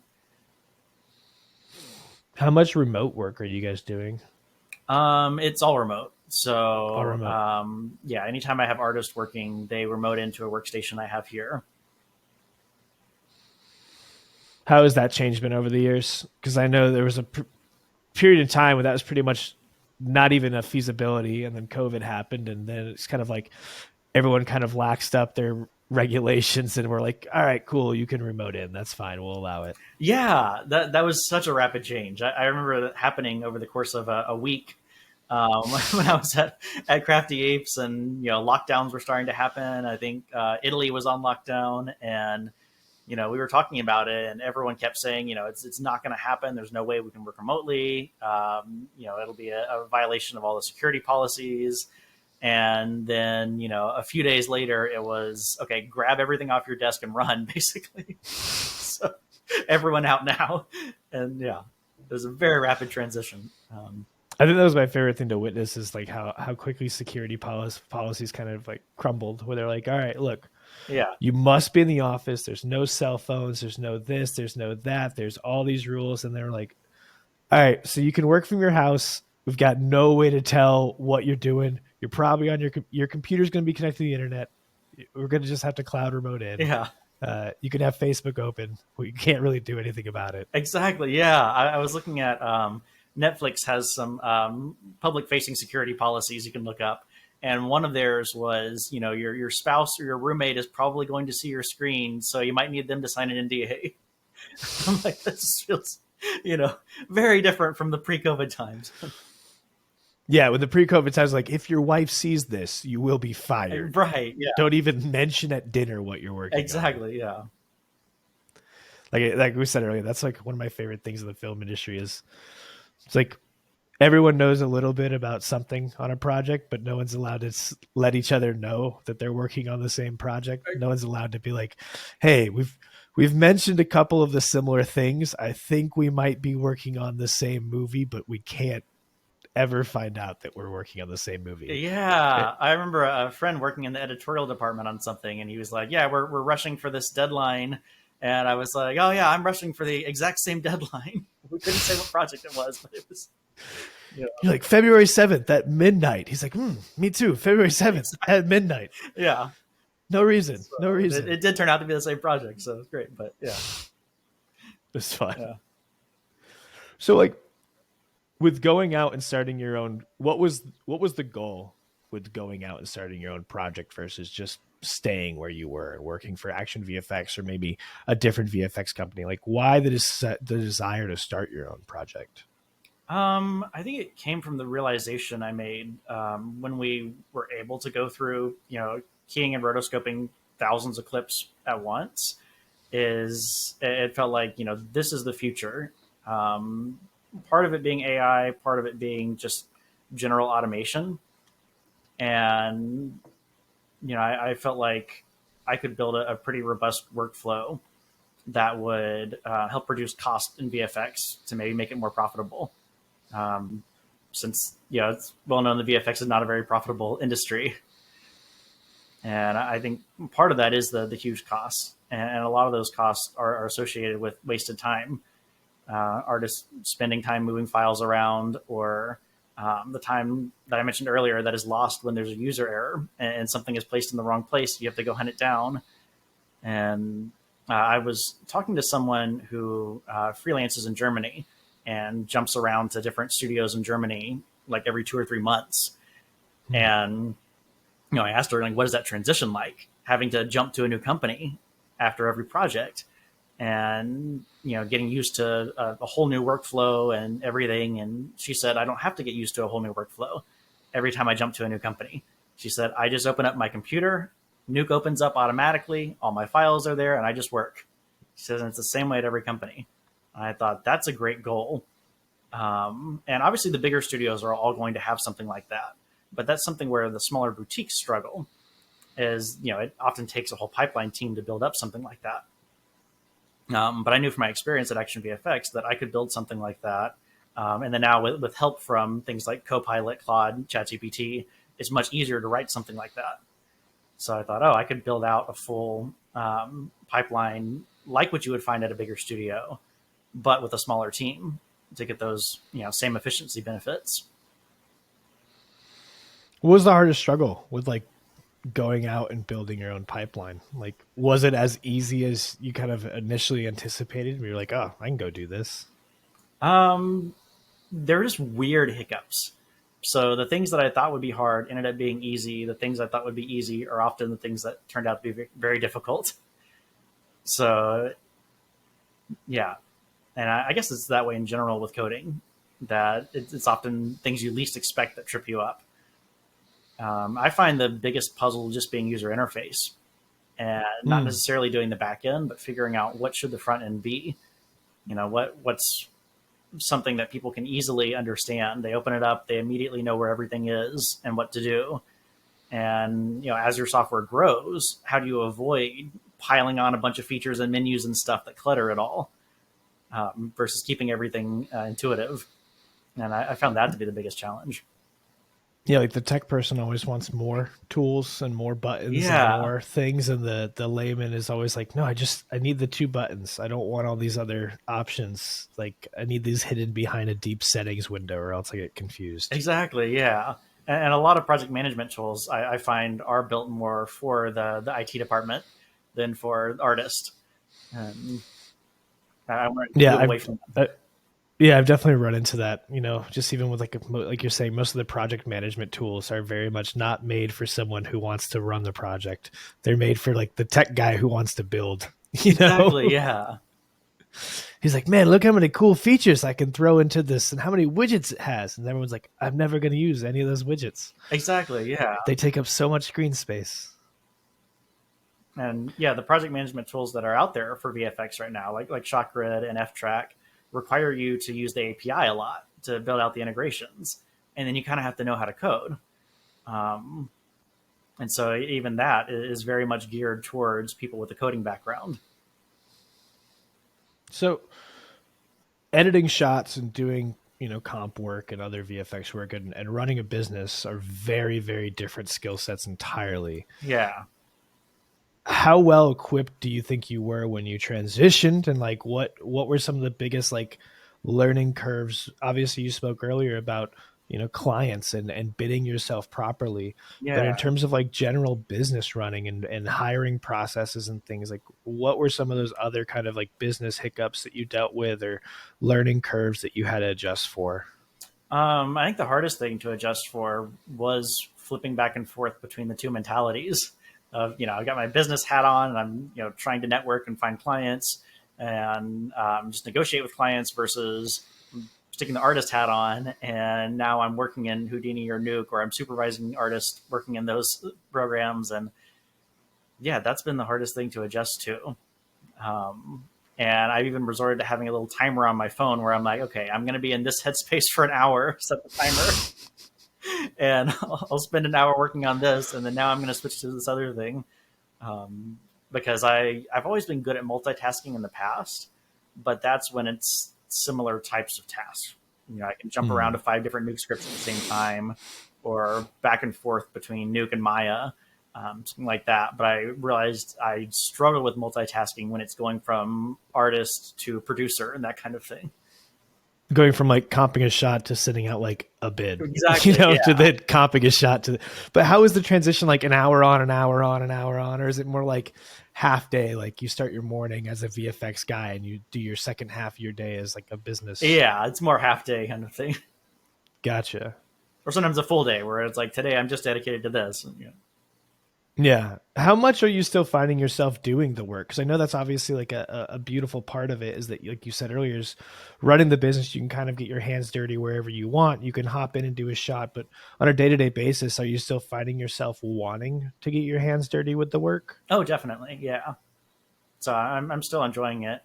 How much remote work are you guys doing? It's all remote. All So remote. yeah, anytime I have artists working, they remote into a workstation I have here. How has that change been over the years? Because I know there was a period of time where that was pretty much not even a feasibility, and then COVID happened, and then it's kind of like everyone kind of laxed up their regulations, and we're like, all right, cool, you can remote in, that's fine, we'll allow it. Yeah, that was such a rapid change. I remember that happening over the course of a week when I was at Crafty Apes, and lockdowns were starting to happen. I think Italy was on lockdown, and we were talking about it, and everyone kept saying, it's not going to happen. There's no way we can work remotely. It'll be a violation of all the security policies. And then, a few days later, it was okay. Grab everything off your desk and run, basically. So everyone out now, and yeah, it was a very rapid transition. I think that was my favorite thing to witness is like how quickly security policies kind of like crumbled, where they're like, all right, look, Yeah, you must be in the office, there's no cell phones, there's no this, there's no that, there's all these rules, and they're like, all right, so you can work from your house. We've got no way to tell what you're doing. You're probably on your computer's going to be connected to the internet. We're going to just have to cloud remote in. yeah, You can have Facebook open. We can't really do anything about it. exactly. Yeah, I was looking at Netflix has some public-facing security policies you can look up, and one of theirs was, your spouse or your roommate is probably going to see your screen, so you might need them to sign an NDA. I'm like, this feels, you know, very different from the pre-COVID times. Yeah, with the pre-COVID times, like if your wife sees this, you will be fired. Right? Yeah. Don't even mention at dinner what you're working on. Exactly. Yeah. Like we said earlier, that's like one of my favorite things in the film industry is it's like everyone knows a little bit about something on a project, but no one's allowed to let each other know that they're working on the same project. No one's allowed to be like, "Hey, we've mentioned a couple of the similar things. I think we might be working on the same movie, but we can't ever find out that we're working on the same movie." Yeah, I remember a friend working in the editorial department on something, and he was like, "Yeah, we're rushing for this deadline," and I was like, "Oh yeah, I'm rushing for the exact same deadline." We couldn't say what project it was, but it was, you You're like February 7th at midnight. He's like, me too. February 7th at midnight. yeah. No reason. So No reason. it did turn out to be the same project, so it's great. But yeah, It's fun. yeah. So like with going out and starting your own, what was the goal with going out and starting your own project versus just staying where you were and working for Action VFX or maybe a different VFX company? Like why the desire to start your own project? I think it came from the realization I made when we were able to go through, keying and rotoscoping thousands of clips at once. Is it felt like this is the future. Part of it being AI, part of it being just general automation. And I felt like I could build a pretty robust workflow that would help reduce cost in VFX to maybe make it more profitable. Um, since it's well known the VFX is not a very profitable industry, and I think part of that is the huge costs, and a lot of those costs are associated with wasted time, artists spending time moving files around, or the time that I mentioned earlier that is lost when there's a user error and something is placed in the wrong place. You have to go hunt it down. And I was talking to someone who freelances in Germany and jumps around to different studios in Germany like every 2 or 3 months. And I asked her, like, what is that transition like, having to jump to a new company after every project, and getting used to a whole new workflow and everything. And she said, I don't have to get used to a whole new workflow every time I jump to a new company. She said, I just open up my computer, Nuke opens up automatically, all my files are there, and I just work. She says, and it's the same way at every company. And I thought, that's a great goal. And obviously the bigger studios are all going to have something like that, but that's something where the smaller boutiques struggle. Is it often takes a whole pipeline team to build up something like that. But I knew from my experience at Action VFX that I could build something like that. And then now with help from things like Copilot, Claude, ChatGPT, it's much easier to write something like that. So I thought, I could build out a full pipeline like what you would find at a bigger studio, but with a smaller team to get those same efficiency benefits. What was the hardest struggle with like going out and building your own pipeline? Like, was it as easy as you kind of initially anticipated? Where you're like, oh, I can go do this. They're just weird hiccups. So the things that I thought would be hard ended up being easy. The things I thought would be easy are often the things that turned out to be very difficult. So yeah, and I guess it's that way in general with coding, that it's often things you least expect that trip you up. I find the biggest puzzle just being user interface, and not necessarily doing the back end, but figuring out what should the front end be. What's something that people can easily understand. They open it up, they immediately know where everything is and what to do. And as your software grows, how do you avoid piling on a bunch of features and menus and stuff that clutter it all, versus keeping everything intuitive? And I found that to be the biggest challenge. Yeah, like the tech person always wants more tools and more buttons Yeah, and more things, and the layman is always like, no, I need the 2 buttons. I don't want all these other options. Like, I need these hidden behind a deep settings window, or else I get confused. exactly. Yeah. And a lot of project management tools I find are built more for the IT department than for the artist. And I want to Yeah, move away from them. I've definitely run into that. Just even with like you're saying, most of the project management tools are very much not made for someone who wants to run the project. They're made for like the tech guy who wants to build. You Exactly. know, Yeah. he's like, man, look how many cool features I can throw into this and how many widgets it has. And everyone's like, I'm never going to use any of those widgets. Exactly. Yeah. They take up so much screen space. And yeah, the project management tools that are out there for VFX right now, like ShotGrid and FTrack, require you to use the API a lot to build out the integrations, and then you kind of have to know how to code. Um, and so even that is very much geared towards people with a coding background. So editing shots and doing comp work and other VFX work and running a business are very, very different skill sets entirely. Yeah. How well equipped do you think you were when you transitioned, and like what were some of the biggest like learning curves? Obviously you spoke earlier about clients and bidding yourself properly, but in Yeah. terms of like general business running and hiring processes and things, like what were some of those other kind of like business hiccups that you dealt with, or learning curves that you had to adjust for? I think the hardest thing to adjust for was flipping back and forth between the two mentalities of, I've got my business hat on and I'm, trying to network and find clients and just negotiate with clients, versus sticking the artist hat on. And now I'm working in Houdini or Nuke, or I'm supervising artists working in those programs. And yeah, that's been the hardest thing to adjust to. And I've even resorted to having a little timer on my phone where I'm like, okay, I'm going to be in this headspace for an hour, set the timer. and I'll spend an hour working on this, and then now I'm going to switch to this other thing. Um, because I've always been good at multitasking in the past, but that's when it's similar types of tasks. I can jump around Hmm. to 5 different Nuke scripts at the same time, or back and forth between Nuke and Maya, something like that. But I realized I struggle with multitasking when it's going from artist to producer and that kind of thing. Going from like comping a shot to sitting out like a bid, Exactly. to Yeah. then comping a shot to. But how is the transition, like an hour on, an hour on, an hour on, or is it more like half day? Like you start your morning as a VFX guy and you do your second half of your day as like a business. Yeah. It's more half day kind of thing, Gotcha. or sometimes a full day where it's like today I'm just dedicated to this. Yeah. How much are you still finding yourself doing the work? Because I know that's obviously like a beautiful part of it is that, like you said earlier, is running the business. You can kind of get your hands dirty wherever you want. You can hop in and do a shot, but on a day to day basis, are you still finding yourself wanting to get your hands dirty with the work? Oh, definitely. Yeah. So I'm still enjoying it.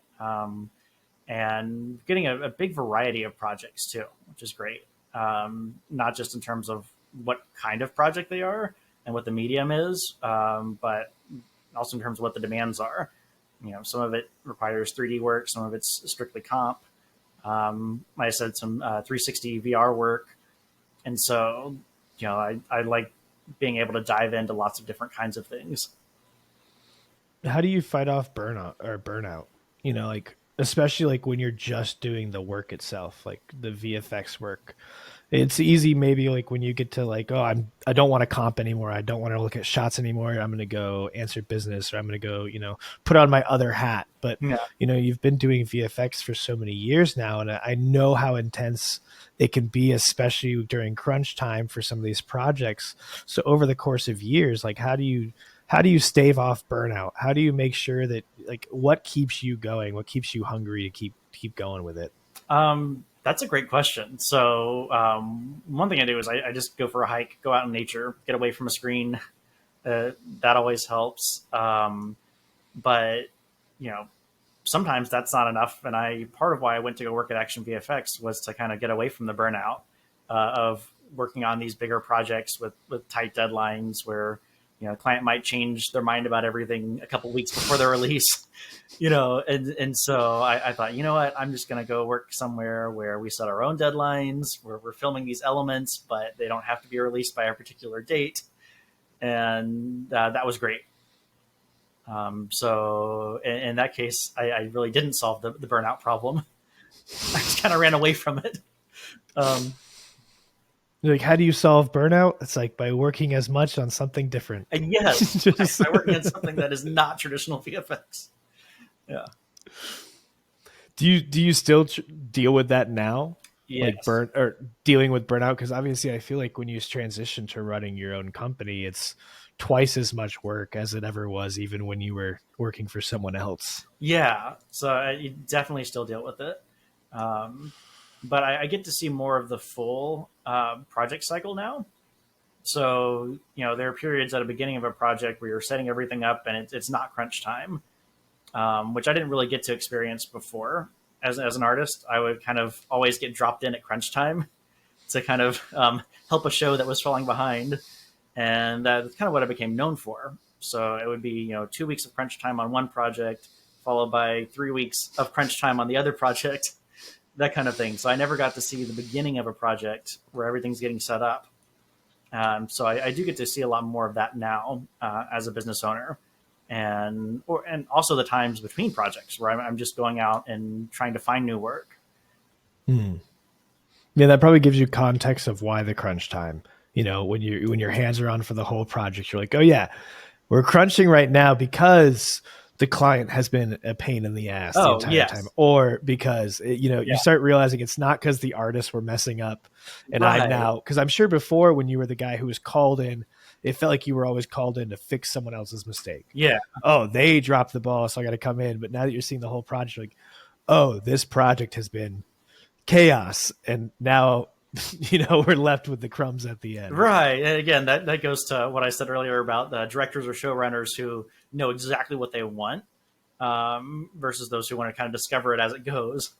And getting a big variety of projects too, which is great. Not just in terms of what kind of project they are and what the medium is, but also in terms of what the demands are. Some of it requires 3D work, some of it's strictly comp. Like I said, some 360 VR work, and so I like being able to dive into lots of different kinds of things. How do you fight off burnout? Like especially like when you're just doing the work itself, like the VFX work. It's easy maybe like when you get to like, oh, I don't want to comp anymore. I don't want to look at shots anymore. I'm going to go answer business, or I'm going to go, put on my other hat. But Yeah. you've been doing VFX for so many years now, and I know how intense it can be, especially during crunch time for some of these projects. So over the course of years, like how do you stave off burnout? How do you make sure that, like, what keeps you going? What keeps you hungry to keep going with it? That's a great question. So, one thing I do is I just go for a hike, go out in nature, get away from a screen. That always helps. But you know, sometimes that's not enough. And part of why I went to go work at Action VFX was to kind of get away from the burnout of working on these bigger projects with tight deadlines where a client might change their mind about everything a couple weeks before their release. And so I thought, you know what, I'm just going to go work somewhere where we set our own deadlines, where we're filming these elements, but they don't have to be released by a particular date. And that was great. So in that case, I really didn't solve the burnout problem. I just kind of ran away from it. Um, Like, how do you solve burnout? It's like by working as much on something different. and yes, Just by working on something that is not traditional VFX. Yeah. do you still deal with that now? Like Yes. burn or dealing with burnout? Because obviously, I feel like when you transition to running your own company, it's twice as much work as it ever was, even when you were working for someone else. Yeah. So I definitely still deal with it. Um, but I get to see more of the full project cycle now. So, there are periods at the beginning of a project where you're setting everything up and it's not crunch time, which I didn't really get to experience before. As an artist, I would kind of always get dropped in at crunch time to kind of help a show that was falling behind. And that's kind of what I became known for. So it would be 2 weeks of crunch time on one project, followed by 3 weeks of crunch time on the other project, that kind of thing. So I never got to see the beginning of a project where everything's getting set up. So I do get to see a lot more of that now as a business owner, and also the times between projects where I'm just going out and trying to find new work. Hmm. Yeah, that probably gives you context of why the crunch time. When your hands are on for the whole project, you're like, oh yeah, we're crunching right now because the client has been a pain in the ass the Oh entire time, yes, or because you yeah, start realizing it's not because the artists were messing up, and I'm right, now because I'm sure before when you were the guy who was called in, it felt like you were always called in to fix someone else's mistake. yeah, Oh, they dropped the ball, so I got to come in. But now that you're seeing the whole project, like, oh, this project has been chaos, and now we're left with the crumbs at the end. right. And again, that goes to what I said earlier about the directors or showrunners who know exactly what they want, versus those who want to kind of discover it as it goes.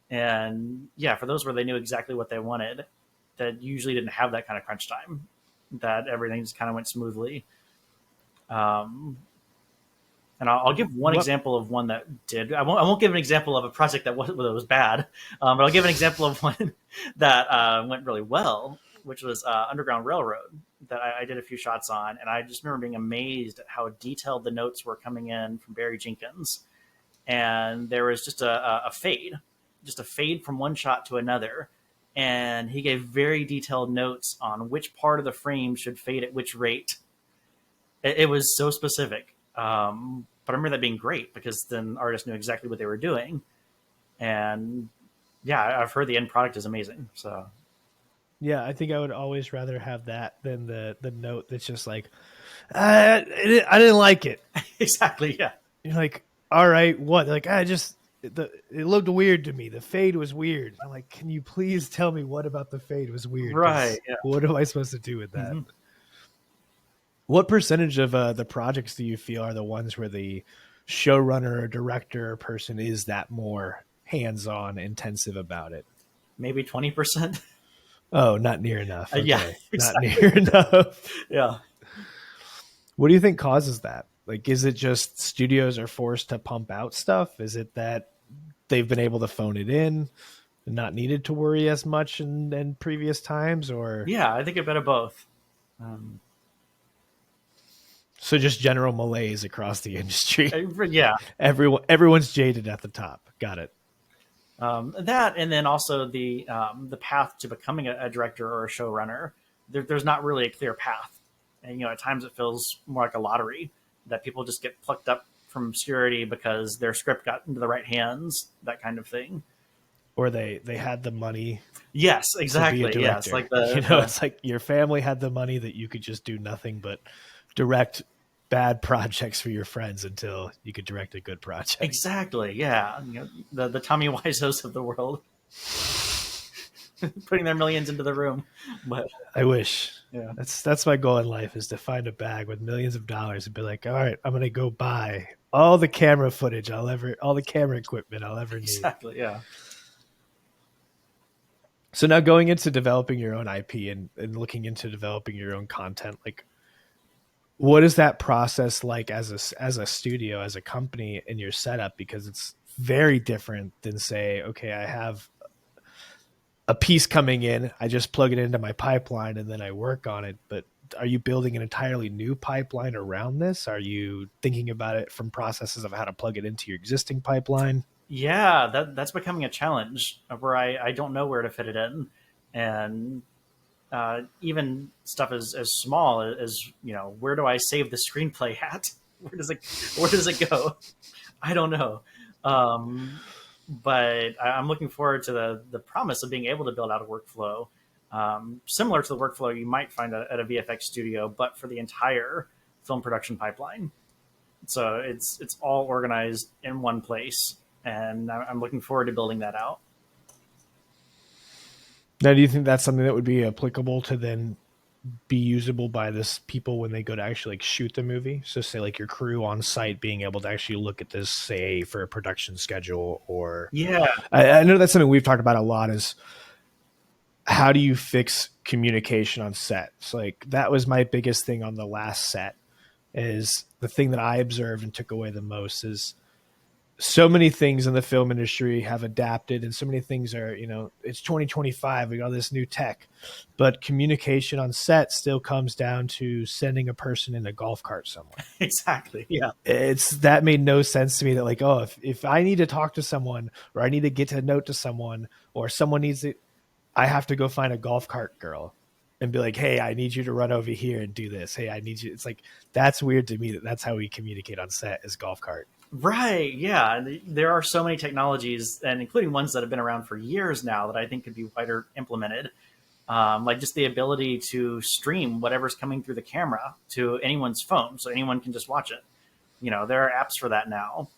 And yeah, for those where they knew exactly what they wanted, that usually didn't have that kind of crunch time, that everything just kind of went smoothly. Um, and I'll give one What? example of one that did. I won't give an example of a project that was bad, but I'll give an example of one that went really well, which was Underground Railroad that I did a few shots on, and I just remember being amazed at how detailed the notes were coming in from Barry Jenkins. And there was just a fade from one shot to another, and he gave very detailed notes on which part of the frame should fade at which rate. It was so specific. But I remember that being great because then artists knew exactly what they were doing. And yeah, I've heard the end product is amazing. So Yeah, I think I would always rather have that than the note that's just like, I didn't like it. exactly, yeah. You're like, all right, what? Like, it looked weird to me. The fade was weird. I'm like, can you please tell me what about the fade was weird? Right. Yeah. What am I supposed to do with that? Mm-hmm. What percentage of the projects do you feel are the ones where the showrunner or director or person is that more hands-on, intensive about it? Maybe 20%. Oh, not near enough. Yeah, Okay, not exactly. near enough. Yeah. What do you think causes that? Like, is it just studios are forced to pump out stuff? Is it that they've been able to phone it in and not needed to worry as much in previous times? Or Yeah, I think a bit of both. Um, so just general malaise across the industry? yeah. Everyone's jaded at the top. Got it. That, and then also the path to becoming a director or a showrunner. There's not really a clear path, and at times it feels more like a lottery that people just get plucked up from obscurity because their script got into the right hands, that kind of thing. Or they had the money Yes, to be a exactly. director. Yes, like the It's like your family had the money that you could just do nothing but direct bad projects for your friends until you could direct a good project. exactly. Yeah, the Tommy Wiseaus of the world putting their millions into the room, but I wish. yeah. That's my goal in life, is to find a bag with millions of dollars and be like, all right, I'm gonna go buy all the camera footage all the camera equipment I'll ever need. Exactly. Yeah. So now going into developing your own IP and looking into developing your own content, like what is that process like as a studio, as a company in your setup? Because it's very different than, say, okay, I have a piece coming in, I just plug it into my pipeline and then I work on it. But are you building an entirely new pipeline around this? Are you thinking about it from processes of how to plug it into your existing pipeline? Yeah, that's becoming a challenge where I don't know where to fit it in, and even stuff as small as where do I save the screenplay at? Where does it go? I don't know. But I'm looking forward to the promise of being able to build out a workflow similar to the workflow you might find at a VFX studio, but for the entire film production pipeline. So it's all organized in one place, and I'm looking forward to building that out. Now, do you think that's something that would be applicable to then be usable by this people when they go to actually like shoot the movie? So say like your crew on site being able to actually look at this, say, for a production schedule, or Yeah, I know that's something we've talked about a lot, is how do you fix communication on set? So like that was my biggest thing on the last set, is the thing that I observed and took away the most is so many things in the film industry have adapted, and so many things are, it's 2025, we got this new tech, but communication on set still comes down to sending a person in a golf cart somewhere. exactly. Yeah, That made no sense to me, that like, oh, if I need to talk to someone, or I need to get a note to someone, or someone needs it, I have to go find a golf cart girl and be like, hey, I need you to run over here and do this. Hey, I need you. It's like, that's weird to me that's how we communicate on set, is golf cart. right. Yeah, there are so many technologies, and including ones that have been around for years now, that I think could be wider implemented. Like just the ability to stream whatever's coming through the camera to anyone's phone, so anyone can just watch it. There are apps for that now,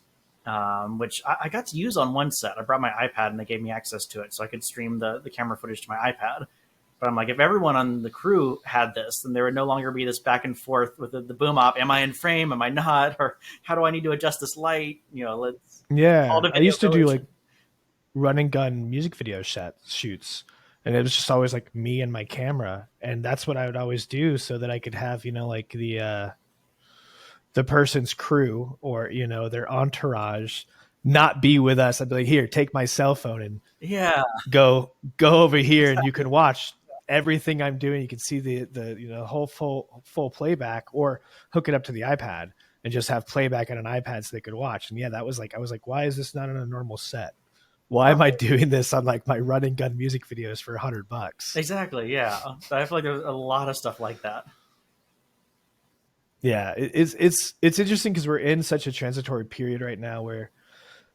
which I got to use on one set. I brought my iPad and they gave me access to it, so I could stream the camera footage to my iPad. But I'm like, if everyone on the crew had this, then there would no longer be this back and forth with the boom op. Am I in frame? Am I not? Or how do I need to adjust this light? Let's call Yeah, the I video used to do coach. like run and gun music video shoots, And it was just always like me and my camera, and that's what I would always do so that I could have, like the person's crew or their entourage not be with us. I'd be like, here, take my cell phone and Yeah, go over here, and you exactly. can watch everything I'm doing. You can see the whole full playback, or hook it up to the iPad and just have playback on an iPad so they could watch. And yeah, that was like, I was like, why is this not on a normal set? Why am I Right. doing this on like my run and gun music videos for $100? Exactly. Yeah. I feel like there's a lot of stuff like that. Yeah, it's interesting because we're in such a transitory period right now where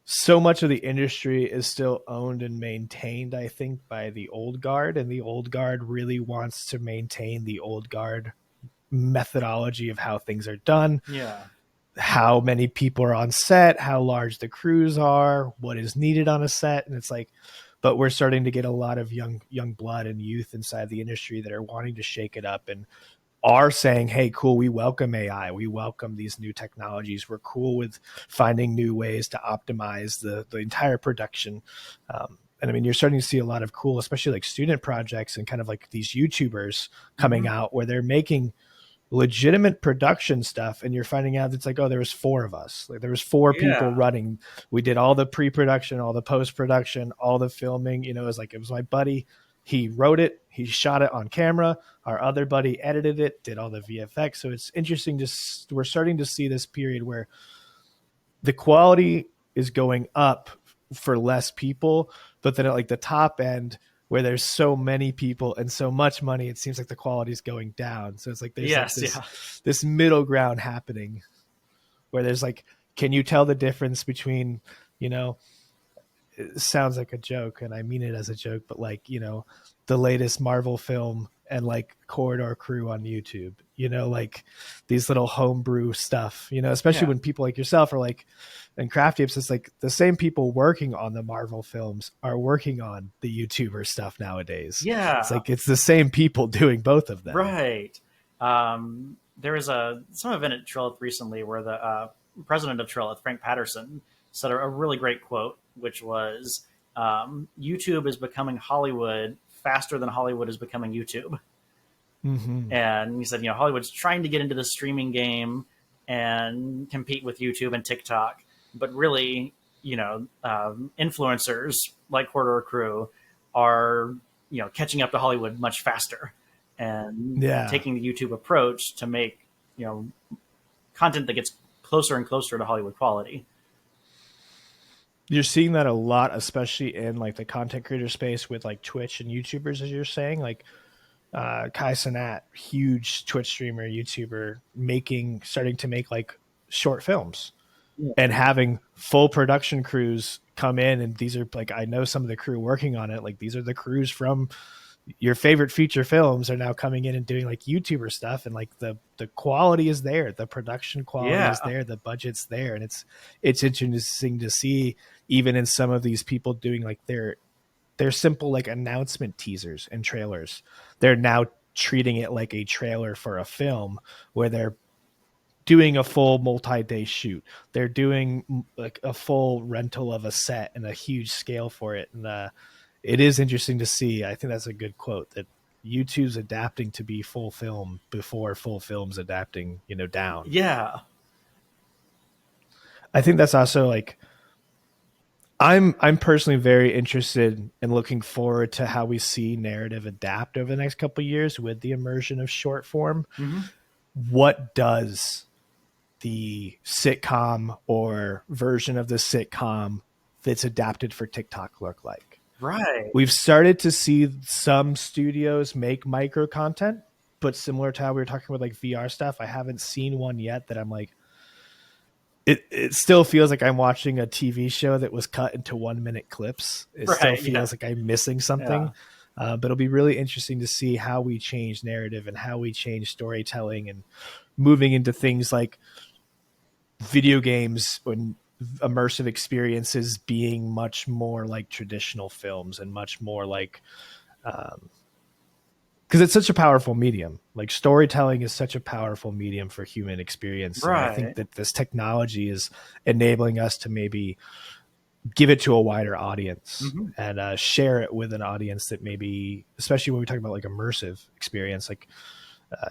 so much of the industry is still owned and maintained, I think, by the old guard, and the old guard really wants to maintain the old guard methodology of how things are done, Yeah. how many people are on set, how large the crews are, what is needed on a set. And it's like, but we're starting to get a lot of young blood and youth inside the industry that are wanting to shake it up and are saying, hey, cool, we welcome AI. We welcome these new technologies. We're cool with finding new ways to optimize the entire production. And I mean, you're starting to see a lot of cool, especially like student projects and kind of like these YouTubers coming Hmm. out where they're making legitimate production stuff, and you're finding out it's like, oh, there was four of us, like there was four Yeah. people running. We did all the pre-production, all the post-production, all the filming. It was like, it was my buddy, he wrote it, he shot it on camera, our other buddy edited it, did all the VFX. So it's interesting, just we're starting to see this period where the quality is going up for less people, but then at like the top end where there's so many people and so much money, it seems like the quality is going down. So it's like there's like Yes. this Yeah. this middle ground happening where there's like, can you tell the difference between, you know, it sounds like a joke and I mean it as a joke, but like, the latest Marvel film and like Corridor Crew on YouTube, like these little homebrew stuff, especially Yeah. when people like yourself are like, and Crafty Apes, it's like the same people working on the Marvel films are working on the YouTuber stuff nowadays. It's Yeah. like, it's the same people doing both of them. Right. There was some event at Trillith recently where the president of Trillith, Frank Patterson, said a really great quote, which was, "YouTube is becoming Hollywood faster than Hollywood is becoming YouTube." Mm-hmm. And he said, Hollywood's trying to get into the streaming game and compete with YouTube and TikTok, but really, influencers like Corridor Crew are, catching up to Hollywood much faster and Yeah. taking the YouTube approach to make, you know, content that gets closer and closer to Hollywood quality. You're seeing that a lot, especially in like the content creator space with like Twitch and YouTubers, as you're saying. Like Kai Cenat, huge Twitch streamer, YouTuber, starting to make like short films Yeah. and having full production crews come in. And these are like, I know some of the crew working on it. Like these are the crews from your favorite feature films are now coming in and doing like YouTuber stuff, and like the quality is there, the production quality is Yeah. there, the budget's there, and it's interesting to see even in some of these people doing like their simple like announcement teasers and trailers. They're now treating it like a trailer for a film where they're doing a full multi-day shoot. They're doing like a full rental of a set and a huge scale for it. And it is interesting to see. I think that's a good quote that YouTube's adapting to be full film before full film's adapting, down. Yeah. I think that's also like, I'm personally very interested and looking forward to how we see narrative adapt over the next couple of years with the immersion of short form. Hmm. What does the sitcom or version of the sitcom that's adapted for TikTok look like? Right. We've started to see some studios make micro content, but similar to how we were talking about like VR stuff, I haven't seen one yet that I'm like, it still feels like I'm watching a TV show that was cut into 1 minute clips. It still Right. Yeah. feels like I'm missing Yeah. something. But it'll be really interesting to see how we change narrative and how we change storytelling and moving into things like video games and immersive experiences being much more like traditional films and much more like, um, because it's such a powerful medium. Like storytelling is such a powerful medium for human experience, and I think Right. that this technology is enabling us to maybe give it to a wider audience Mm-hmm. and share it with an audience that maybe, especially when we talk about like immersive experience, like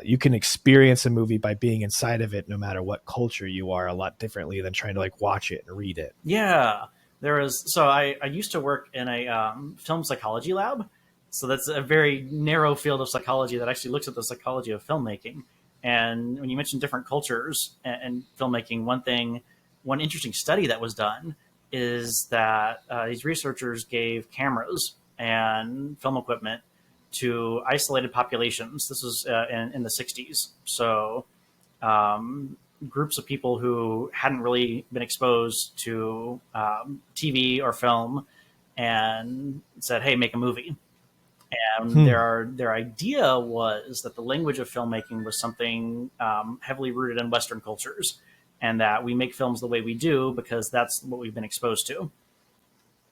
you can experience a movie by being inside of it, no matter what culture you are, a lot differently than trying to like watch it and read it. Yeah, there is. So I used to work in a film psychology lab. So that's a very narrow field of psychology that actually looks at the psychology of filmmaking. And when you mention different cultures and filmmaking, one interesting study that was done is that these researchers gave cameras and film equipment to isolated populations. This was in the 60s. So um, groups of people who hadn't really been exposed to TV or film and said, "Hey, make a movie." And Hmm. their idea was that the language of filmmaking was something heavily rooted in Western cultures, and that we make films the way we do because that's what we've been exposed to.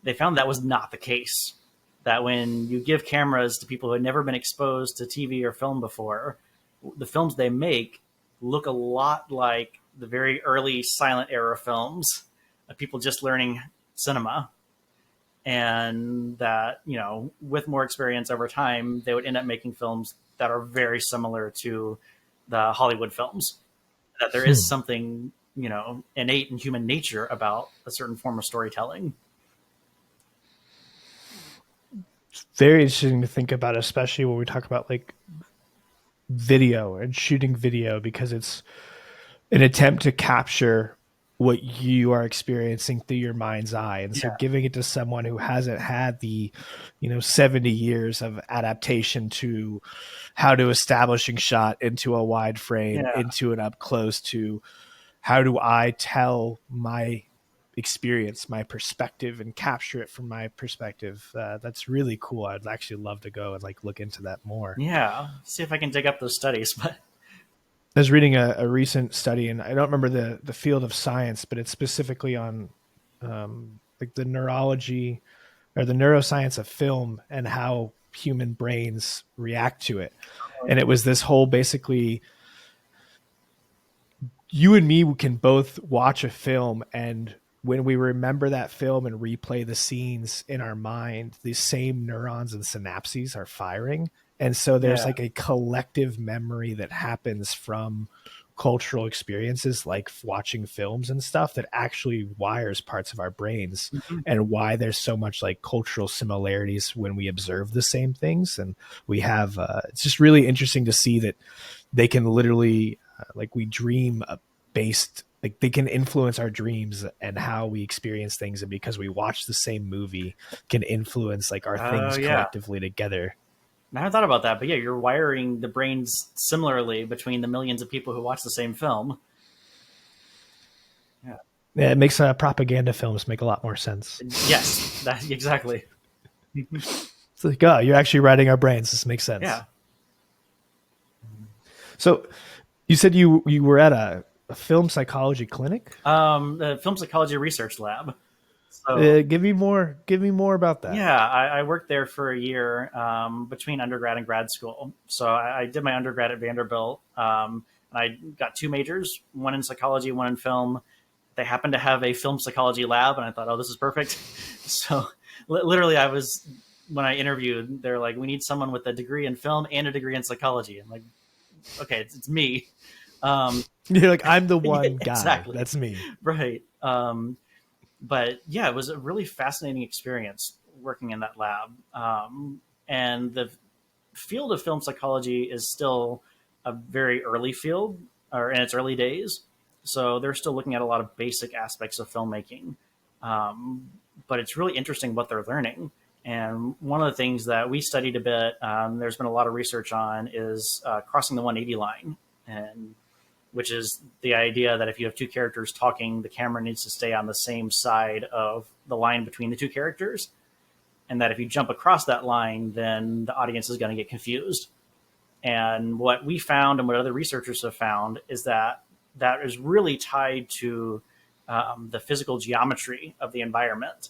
They found that was not the case. That when you give cameras to people who had never been exposed to TV or film before, the films they make look a lot like the very early silent era films of people just learning cinema. And that, with more experience over time, they would end up making films that are very similar to the Hollywood films. That there is Hmm. something, innate in human nature about a certain form of storytelling. Very interesting to think about, especially when we talk about like video and shooting video, because it's an attempt to capture what you are experiencing through your mind's eye. And so Yeah. giving it to someone who hasn't had the, 70 years of adaptation to how to establishing shot into a wide frame, Yeah. into an up close, to how do I tell my experience, my perspective, and capture it from my perspective. That's really cool. I'd actually love to go and like look into that more. Yeah. See if I can dig up those studies. But I was reading a recent study, and I don't remember the field of science, but it's specifically on like the neurology or the neuroscience of film and how human brains react to it. And it was this whole basically, you and me can both watch a film, and when we remember that film and replay the scenes in our mind, the same neurons and synapses are firing. And so there's yeah. like a collective memory that happens from cultural experiences like watching films and stuff that actually wires parts of our brains, Mhm. and why there's so much like cultural similarities when we observe the same things. And we have it's just really interesting to see that they can literally like we dream based, like they can influence our dreams and how we experience things, and because we watch the same movie can influence like our Oh, things yeah. collectively together. I haven't thought about that, but yeah, you're wiring the brains similarly between the millions of people who watch the same film. Yeah. Yeah, it makes propaganda films make a lot more sense. Yes, that exactly. It's like, oh, you're actually writing our brains, this makes sense. Yeah. So you said you were at a film psychology clinic. The film psychology research lab. So Give me more about that. yeah, I worked there for a year between undergrad and grad school. So I did my undergrad at Vanderbilt. And I got two majors, one in psychology, one in film. They happened to have a film psychology lab, and I thought, oh, this is perfect. So literally, when I interviewed, they're like, we need someone with a degree in film and a degree in psychology. I'm like, okay, it's me. Um, You're like, I'm the yeah, one guy, exactly. that's me. Right. But yeah, it was a really fascinating experience working in that lab. And the field of film psychology is still a very early field, or in its early days. So they're still looking at a lot of basic aspects of filmmaking. Um, but it's really interesting what they're learning. And one of the things that we studied a bit, there's been a lot of research on, is crossing the 180 line. And which is the idea that if you have two characters talking, the camera needs to stay on the same side of the line between the two characters. And that if you jump across that line, then the audience is going to get confused. And what we found and what other researchers have found is that that is really tied to the physical geometry of the environment.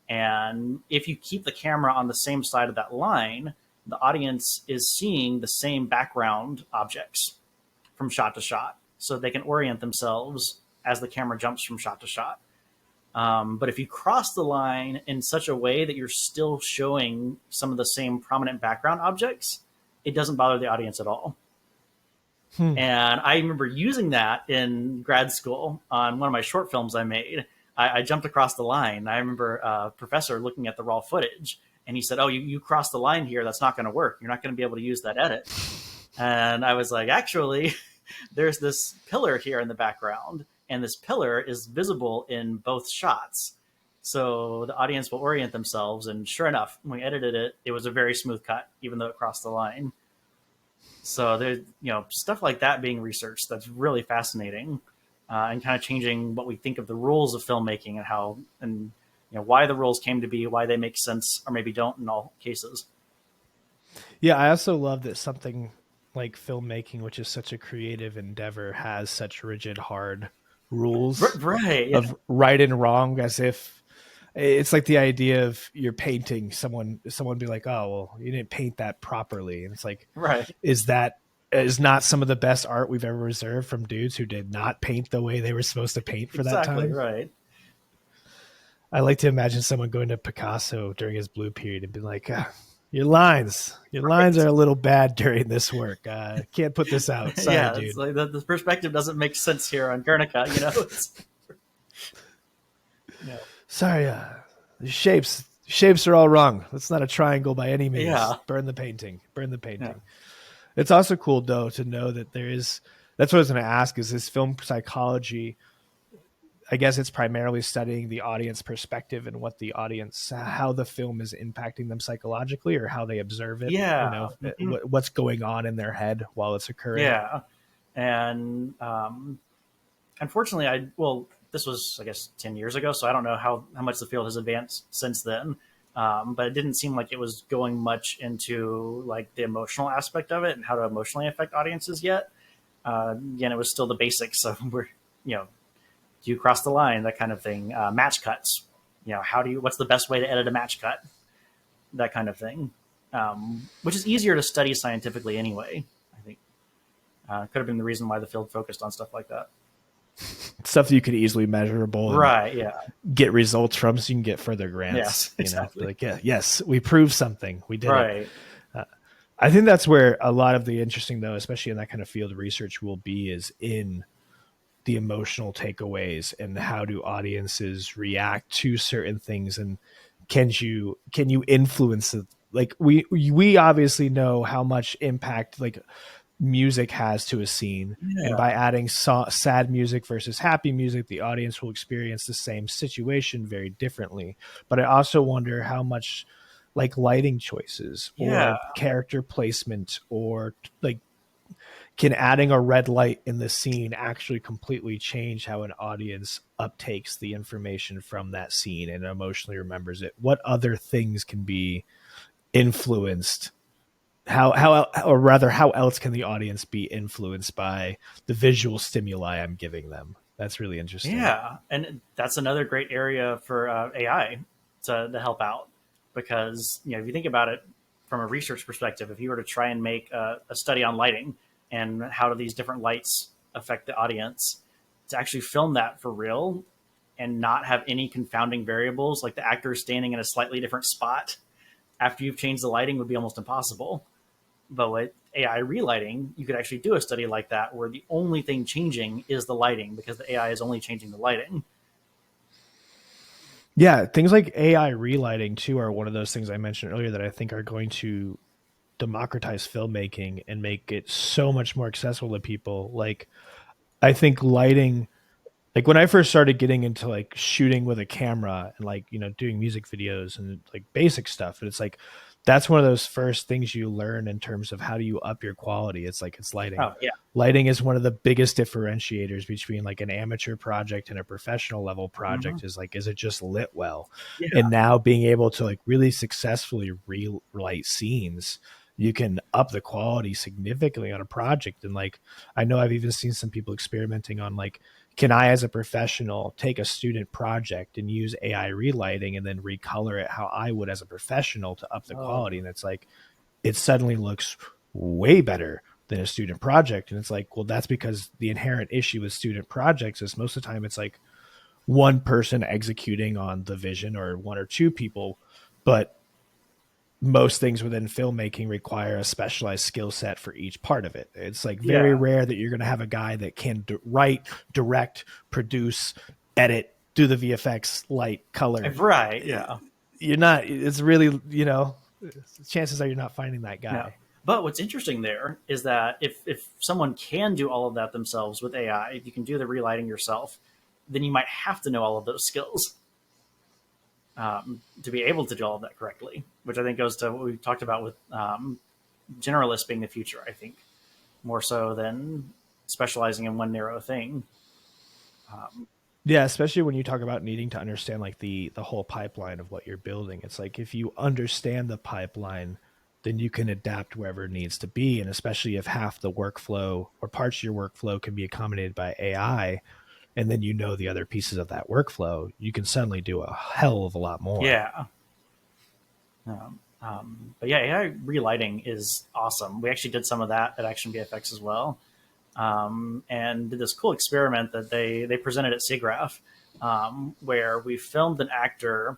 And if you keep the camera on the same side of that line, the audience is seeing the same background objects from shot to shot, so they can orient themselves as the camera jumps from shot to shot. But if you cross the line in such a way that you're still showing some of the same prominent background objects, it doesn't bother the audience at all. Hmm. And I remember using that in grad school on one of my short films I made. I jumped across the line. I remember a professor looking at the raw footage, and he said, "Oh, you crossed the line here. That's not going to work. You're not going to be able to use that edit." And I was like, actually, there's this pillar here in the background, and this pillar is visible in both shots. So the audience will orient themselves. And sure enough, when we edited it, it was a very smooth cut, even though it crossed the line. So there's stuff like that being researched that's really fascinating, and kind of changing what we think of the rules of filmmaking and how and why the rules came to be, why they make sense or maybe don't in all cases. Yeah, I also love that something like filmmaking, which is such a creative endeavor, has such rigid, hard rules Right? Yeah. of right and wrong, as if it's like the idea of you're painting someone be like, oh, well, you didn't paint that properly. And it's like, Right. that is not some of the best art we've ever reserved from dudes who did not paint the way they were supposed to paint for that Exactly. time. Right. I like to imagine someone going to Picasso during his blue period and be like, your lines Right. are a little bad during this work. Can't put this out. Sorry, Yeah. It's dude. like the perspective doesn't make sense here on Guernica. Yeah. Sorry. The shapes are all wrong. That's not a triangle by any means. Yeah. Burn the painting. Burn the Yeah. painting. It's also cool though to know that there is. That's what I was going to ask. Is this film psychology? I guess it's primarily studying the audience perspective and what the audience, how the film is impacting them psychologically, or how they observe it. Yeah. Mhm. What's going on in their head while it's occurring. Yeah. And unfortunately, this was, I guess, 10 years ago, so I don't know how much the field has advanced since then. But it didn't seem like it was going much into like the emotional aspect of it and how to emotionally affect audiences yet. Again, it was still the basics of you know, do you cross the line, that kind of thing. Match cuts, what's the best way to edit a match cut, that kind of thing, which is easier to study scientifically anyway. I think could have been the reason why the field focused on stuff like that. Stuff that you could easily measurable and Right? Yeah. get results from, so you can get further grants. Yes. Exactly. Like, yeah, yes, we proved something. We did it. Right. I think that's where a lot of the interesting, though, especially in that kind of field, research will be is in the emotional takeaways and how do audiences react to certain things, and can you influence it? Like we obviously know how much impact like music has to a scene, and Yeah. by adding sad music versus happy music, the audience will experience the same situation very differently. But I also wonder how much like lighting choices Yeah. or character placement or like can adding a red light in the scene actually completely change how an audience uptakes the information from that scene and emotionally remembers it? What other things can be influenced? Or rather, how else can the audience be influenced by the visual stimuli I'm giving them? That's really interesting. Yeah, and that's another great area for AI to help out, because if you think about it from a research perspective, if you were to try and make a study on lighting and how do these different lights affect the audience, to actually film that for real and not have any confounding variables like the actor standing in a slightly different spot after you've changed the lighting would be almost impossible. But with AI relighting, you could actually do a study like that where the only thing changing is the lighting because the AI is only changing the lighting. Yeah, things like AI relighting too are one of those things I mentioned earlier that I think are going to democratize filmmaking and make it so much more accessible to people. Like I think lighting, like when I first started getting into like shooting with a camera and like, doing music videos and like basic stuff, and it's like that's one of those first things you learn in terms of how do you up your quality. It's like it's lighting. Oh yeah, Lighting is one of the biggest differentiators between like an amateur project and a professional level hmm project. Is like, is it just lit well? yeah, And now being able to like really successfully relight scenes, you can up the quality significantly on a project. And like I know I've even seen some people experimenting on like, can I as a professional take a student project and use AI relighting and then recolor it how I would as a professional to up the oh quality? And it's like it suddenly looks way better than a student project. And it's like, well, that's because the inherent issue with student projects is most of the time it's like one person executing on the vision or one or two people, but most things within filmmaking require a specialized skill set for each part of it. It's like very Yeah. rare that you're going to have a guy that can write, direct, produce, edit, do the VFX, light, color. Right. Yeah. You're not, it's really, chances are you're not finding that No. guy. But what's interesting there is that if someone can do all of that themselves with AI, if you can do the relighting yourself, then you might have to know all of those skills to be able to do all of that correctly, which I think goes to what we talked about with generalists being the future, I think, more so than specializing in one narrow thing. Yeah, especially when you talk about needing to understand like the whole pipeline of what you're building. It's like if you understand the pipeline, then you can adapt wherever it needs to be. And especially if half the workflow or parts of your workflow can be accommodated by AI, and then the other pieces of that workflow, you can suddenly do a hell of a lot more. Yeah. But yeah, AI relighting is awesome. We actually did some of that at Action VFX as well. And did this cool experiment that they presented at SIGGRAPH, where we filmed an actor,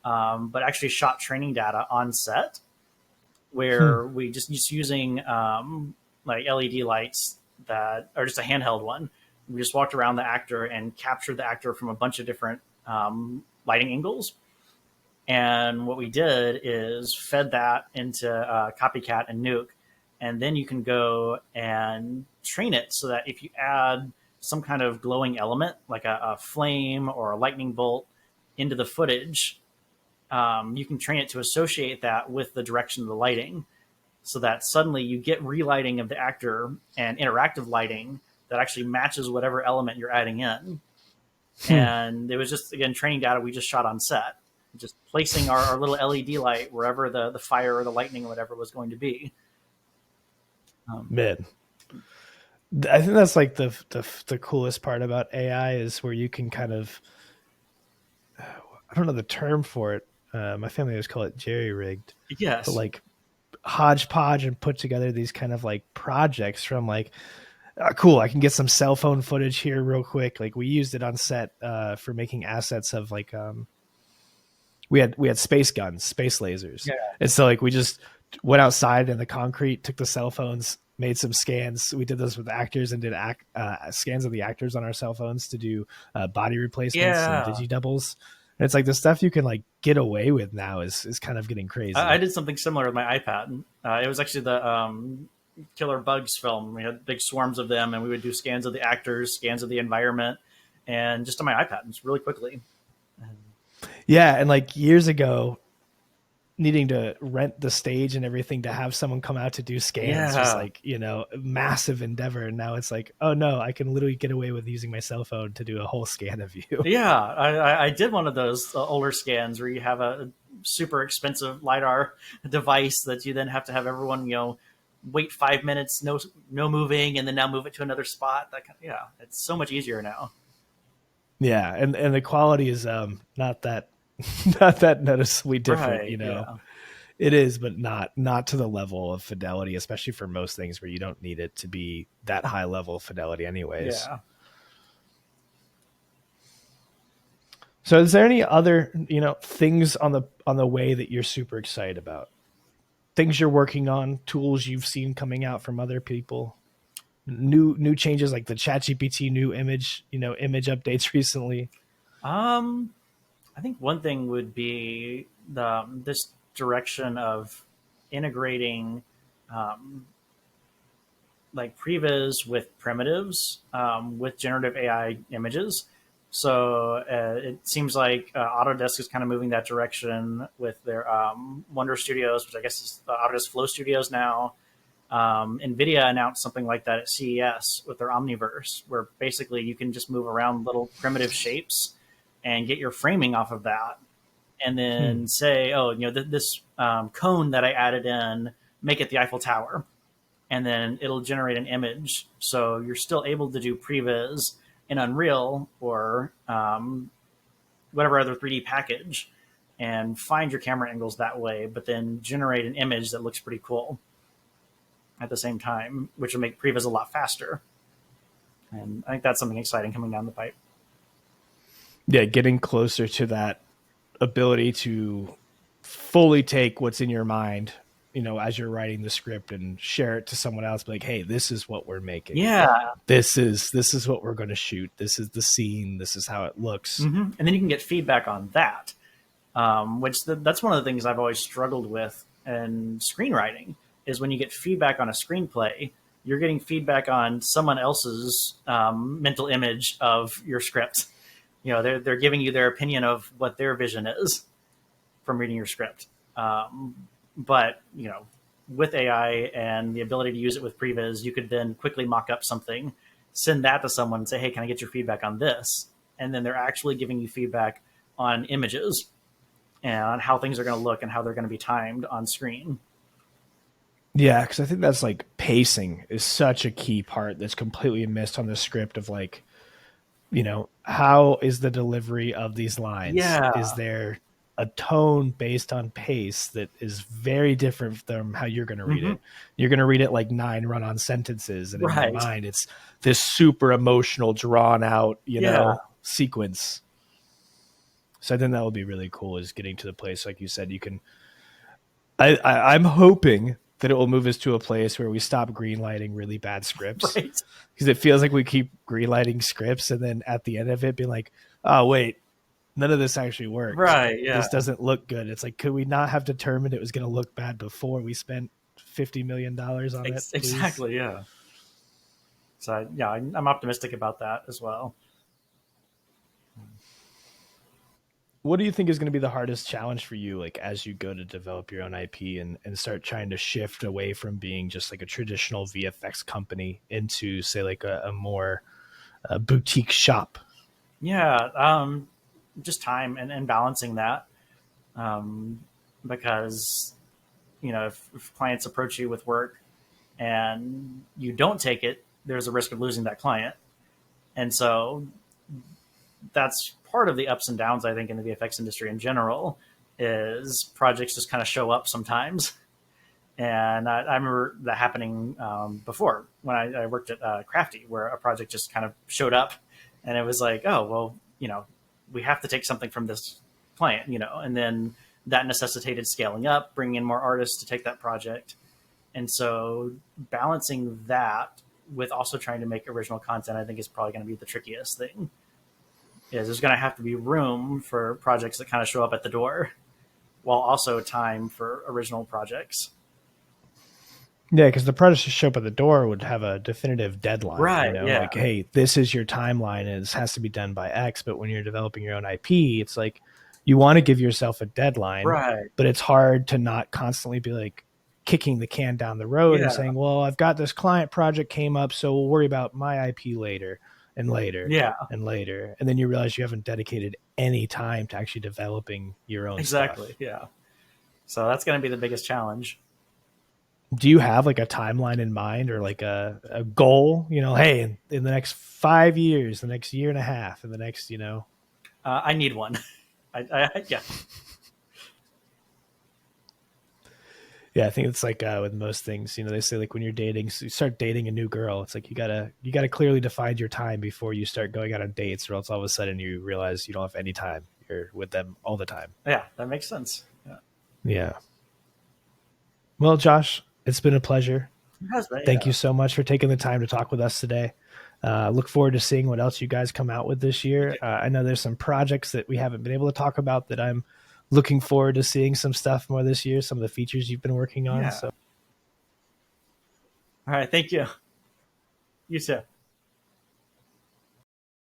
but actually shot training data on set, Hmm. where we just using like LED lights that are just a handheld one. We just walked around the actor and captured the actor from a bunch of different lighting angles. And what we did is fed that into Copycat and Nuke, and then you can go and train it so that if you add some kind of glowing element like a flame or a lightning bolt into the footage, you can train it to associate that with the direction of the lighting, so that suddenly you get relighting of the actor and interactive lighting that actually matches whatever element you're adding in. Hmm. And it was just, again, training data we just shot on set, just placing our little LED light wherever the fire or the lightning or whatever was going to be. Man, I think that's like the coolest part about AI is where you can kind of, I don't know the term for it. My family always call it jerry rigged, but Yes. like hodgepodge and put together these kind of like projects from like, cool, I can get some cell phone footage here real quick. Like we used it on set for making assets of like we had space guns, space lasers, Yeah. and so like we just went outside in the concrete, took the cell phones, made some scans. We did this with actors and did scans of the actors on our cell phones to do body replacements and Yeah. digi doubles. And it's like the stuff you can like get away with now is kind of getting I crazy. did something similar with my iPad. It was actually the Killer Bugs film. We had big swarms of them, and we would do scans of the actors, scans of the environment, and just on my iPad, just really quickly. Yeah, and like years ago, needing to rent the stage and everything to have someone come out to do scans was Yeah. like a massive endeavor, and now it's like, oh no, I can literally get away with using my cell phone to do a whole scan of you. Yeah, I did one of those older scans where you have a super expensive lidar device that you then have to have everyone wait 5 minutes, no moving, and then now move it to another spot. Yeah, it's so much easier now. Yeah, and the quality is not that not that noticeably different. Right? Yeah. It is, but not to the level of fidelity, especially for most things where you don't need it to be that high level of fidelity anyways. Yeah. So is there any other things on the way that you're super excited about, things you're working on, tools you've seen coming out from other people, new changes like the ChatGPT new image updates recently? Um, I think one thing would be this direction of integrating um, like previs with primitives with generative AI images. So it seems like Autodesk is kind of moving that direction with their Wonder Studios, which I guess is Autodesk Flow Studios now. NVIDIA announced something like that at CES with their Omniverse, where basically you can just move around little primitive shapes and get your framing off of that, and Hmm. then say, oh, this cone that I added in, make it the Eiffel Tower, and then it'll generate an image. So you're still able to do previs in Unreal or whatever other 3D package and find your camera angles that way, but then generate an image that looks pretty cool at the same time, which will make previs a lot faster. And I think that's something exciting coming down the pipe. Yeah, getting closer to that ability to fully take what's in your mind, as you're writing the script and share it to someone else. Be like, hey, this is what we're making. Yeah. This is what we're going to shoot. This is the scene. This is how it looks. And then you can get feedback on that, that's one of the things I've always struggled with in screenwriting is when you get feedback on a screenplay, you're getting feedback on someone else's mental image of your script. They're giving you their opinion of what their vision is from reading your script. But with AI and the ability to use it with previs, you could then quickly mock up something, send that to someone and say, hey, can I get your feedback on this? And then they're actually giving you feedback on images and on how things are going to look and how they're going to be timed on screen. Yeah, because I think that's like pacing is such a key part that's completely missed on the script of like, how is the delivery of these lines? Yeah. Is there a tone based on pace that is very different from how you're going to read it? You're going to read it like 9 run-on sentences, and in your mind, it's this super emotional, drawn out, sequence. So I think that would be really cool, is getting to the place, like you said, you can. I'm hoping that it will move us to a place where we stop greenlighting really bad scripts, because it feels like we keep greenlighting scripts, and then at the end of it, being like, "Oh wait, none of this actually worked. Right? Yeah. This doesn't look good." It's like, could we not have determined it was going to look bad before we spent $50 million on it? Please? Exactly. Yeah. So I'm optimistic about that as well. What do you think is going to be the hardest challenge for you, like as you go to develop your own IP and start trying to shift away from being just like a traditional VFX company into, say, like a more boutique shop? Yeah, just time and balancing that, because if clients approach you with work and you don't take it, there's a risk of losing that client, and so that's part of the ups and downs, I think, in the VFX industry in general, is projects just kind of show up sometimes. And I remember that happening before when I worked at Crafty, where a project just kind of showed up, and it was like, oh, well, we have to take something from this client, and then that necessitated scaling up, bringing in more artists to take that project. And so balancing that with also trying to make original content, I think, is probably going to be the trickiest thing. Is there's going to have to be room for projects that kind of show up at the door, while also time for original projects. Yeah, because the projects that show up at the door would have a definitive deadline. Right. Like, hey, this is your timeline and this has to be done by X. But when you're developing your own IP, it's like you want to give yourself a deadline, right? But it's hard to not constantly be like kicking the can down the road and saying, well, I've got this client project came up, so we'll worry about my IP later. And later, and later, and then you realize you haven't dedicated any time to actually developing your own stuff. Yeah. So that's going to be the biggest challenge. Do you have like a timeline in mind, or like a goal? Hey, in the next 5 years, the next year and a half, and the next, I need one. Yeah. Yeah, I think it's like with most things, they say like when you're dating, so you start dating a new girl, it's like you gotta clearly define your time before you start going out on dates, or else all of a sudden you realize you don't have any time. You're with them all the time. Yeah, that makes sense. Yeah. Well, Josh, it's been a pleasure. Thank you so much for taking the time to talk with us today. Look forward to seeing what else you guys come out with this year. I know there's some projects that we haven't been able to talk about that I'm looking forward to seeing some stuff more this year, some of the features you've been working on. So. All right. Thank you. You too.